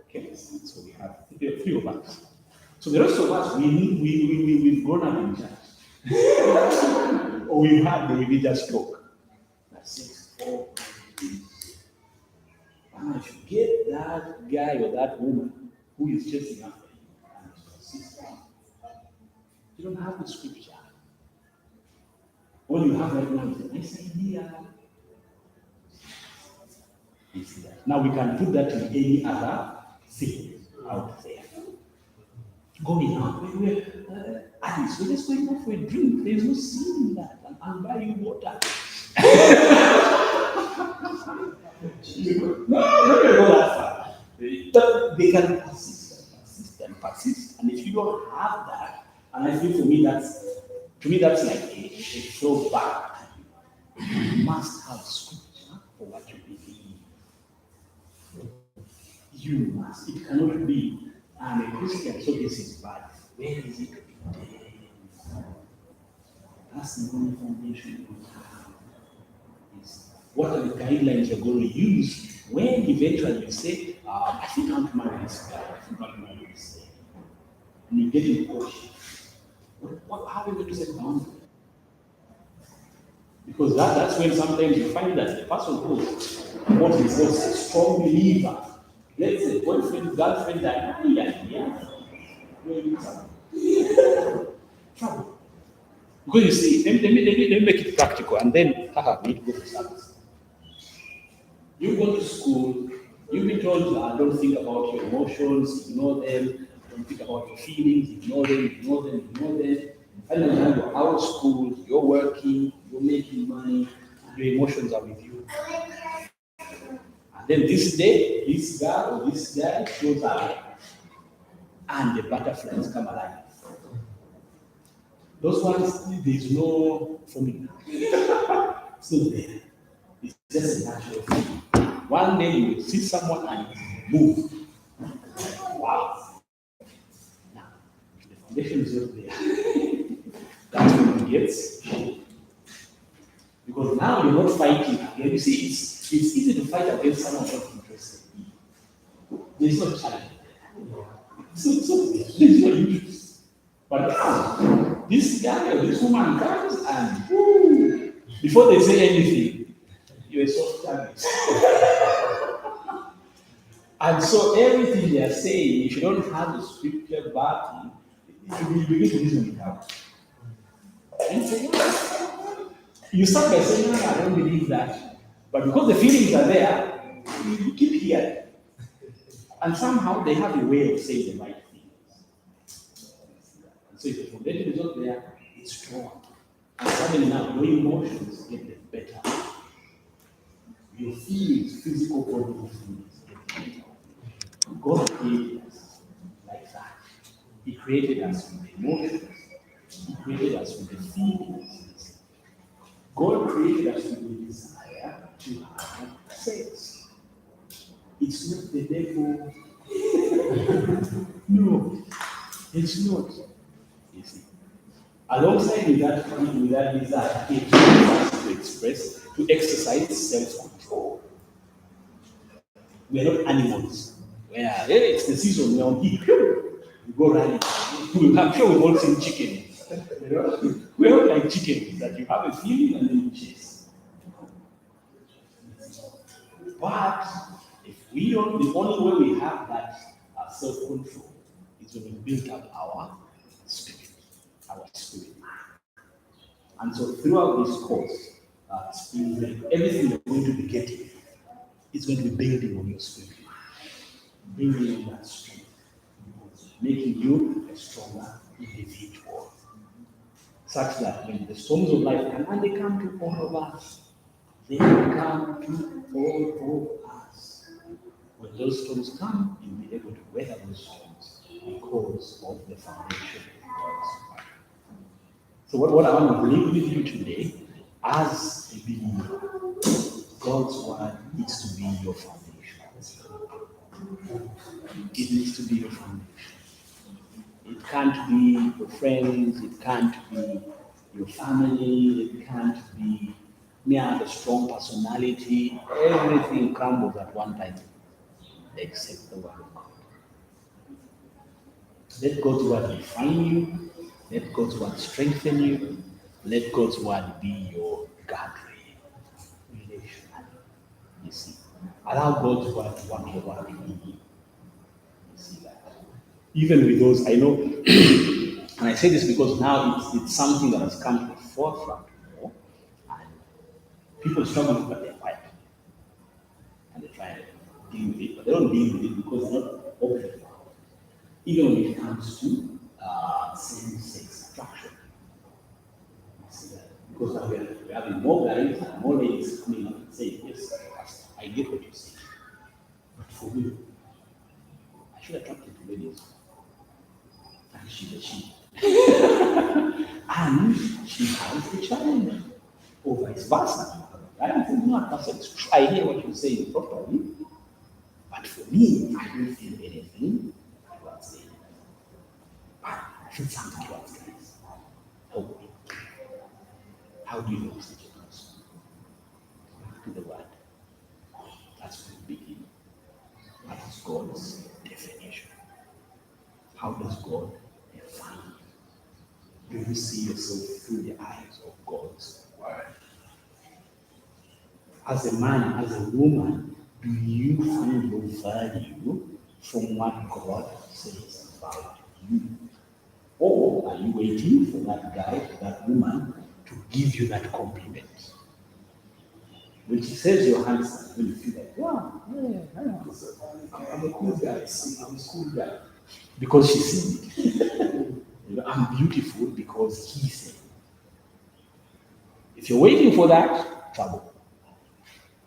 Okay, so we have three of us. So the rest of us, we've grown up in church. Or we've had the religious talk. That's 6, 4, 3. And if you get that guy or that woman who is chasing after you and is persistent, you don't have the scripture. All you have right now is a nice idea. You see that? Now we can put that in any other thing out there. Going out, Alice, we're just going out for a drink. There's no sin in that. I'll buy you water. No, go that far. But they can persist. And if you don't have that, and I feel to me that's like a throwback. You must have scripture for what you believe. You must. It cannot be, I'm a Christian, so this is bad. Where is it written? That's the only foundation you have. What are the guidelines you're going to use when eventually you say, I think I want to marry this guy, I think I want to marry this guy. And you get in question. How are you going to set boundaries? Because that's when sometimes you find that the person who is a strong believer, let's say boyfriend, girlfriend, trouble. Because you see, let me make it practical, and then we need to go to service. You go to school, you've been told, don't think about your emotions, ignore them, don't think about your feelings, ignore them. Finally, now you're out of school, you're working, you're making money, and your emotions are with you. And then this day, this girl or this guy shows up, and the butterflies come alive. Those ones, there's no formula. It's not there. It's just a natural thing. One day you will see someone and move. Wow. Now, if the foundation is not there, that's when it gets shaky. Because now you're not fighting again. You see, it's easy to fight against someone who's not interested. There's no challenge. There's no interest. But now, this guy or this woman comes and before they say anything, you're a soft target. And so everything they are saying, if you don't have the scripture backing, you begin to reason it out. And say, you start by saying, no, I don't believe that. But because the feelings are there, you keep hearing. And somehow they have a way of saying the right things. And so if the foundation is not there, it's strong. And suddenly now your emotions get the better. Your feelings, physical body feelings get the better. God created us like that. He created us with the emotions. He created us with the feelings. God created us with the desire to have sex. It's not the devil. No, it's not. You see. Alongside with that desire, it helps us to express, to exercise self-control. We are not animals. Where it's the season we are on heat. We go running. I'm sure we've all seen chicken. We're not like chickens that you have a feeling and then you chase. But if we don't, the only way we have that self-control is when we build up our spirit. And so throughout this course, everything you're going to be getting is going to be building on your spirit. Building on that strength. Making you a stronger individual. Such that when the storms of life come, and they come to all of us, they come to all of us. When those storms come, you'll be able to weather those storms because of the foundation of God's word. So what I want to leave with you today, as a believer, God's word needs to be your foundation. It needs to be your foundation. It can't be your friends, it can't be Your family, it can't be near the strong personality. Everything crumbles at one time, except the word of God. Let God's word define you. Let God's word strengthen you. Let God's word be your guardrail. Relational. You see. Allow God's word to work your word in you. You see that. Even with those, I know, and I say this because now it's something that has come to the forefront more, and people struggle with what they're quiet. And they try and deal with it, but they don't deal with it because they're not open about it. Even when it comes to same-sex attraction. Because now we're having more guys and more ladies coming up and saying, yes, I get what you say. But for me, I should attract to ladies. And she's a she. And she has a challenge. Or vice versa. I don't think not person. I hear what you're saying properly. But for me, I don't feel anything towards it. But I feel something towards guys. How do you know such a person? Back to the word. That's where we begin. What is God's definition? How does God define you? Do you see yourself through the eyes of God's word? As a man, as a woman, do you find your value from what God says about you? Or are you waiting for that guy, that woman, to give you that compliment? When she says you're handsome, when you feel like, wow, yeah, I'm a cool guy, see, I'm a cool guy. Because she said it. I'm beautiful because he said it. If you're waiting for that, trouble.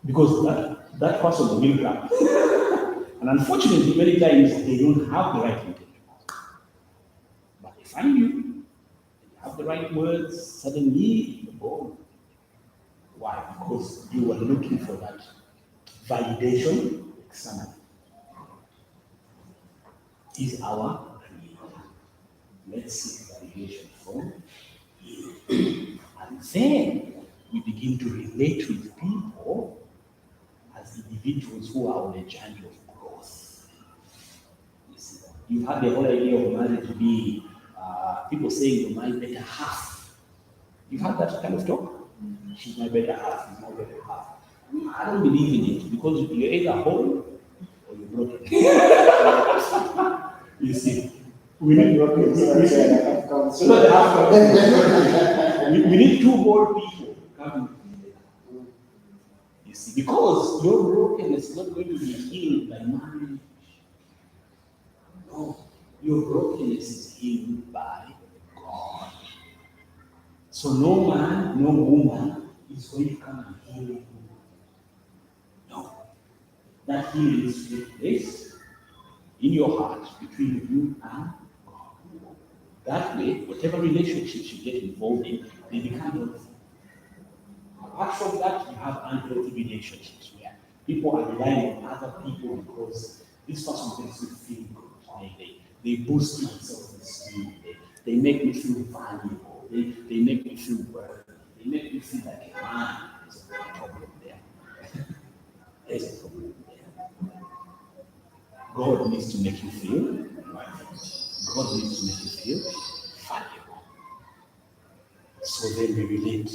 Because that person will come. And unfortunately, many times they don't have the right intentions. But they find you, you have the right words, suddenly you're born. Why? Because you were looking for that validation externally. Is our creator. Let's seek validation from him. And then we begin to relate with people as individuals who are on a journey of growth. You see, you have the whole idea of marriage to be people saying you're my better half. You've had that kind of talk? She's my better half, he's my better half. I don't believe in it because you're either whole or you're broken. You see, we need broken. We need two more people coming. You see, because your brokenness is not going to be healed by marriage. No, your brokenness is healed by God. So no man, no woman is going to come and heal you. No. That healing is to take place in your heart between you and God. That way, whatever relationships you get involved in, they become healthy. Apart from that, you have unhealthy relationships where people are relying on other people because this person makes you feel good. They boost my self-esteem. They make me feel valuable. They make me feel worthy. They make me feel like a man. There's a problem there. There's a problem there. God needs to make you feel worthy. God needs to make you feel valuable. So then we relate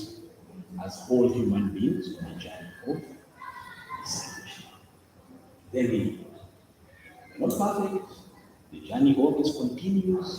as whole human beings on a journey of discipleship. Then we are not perfect. The journey always continues.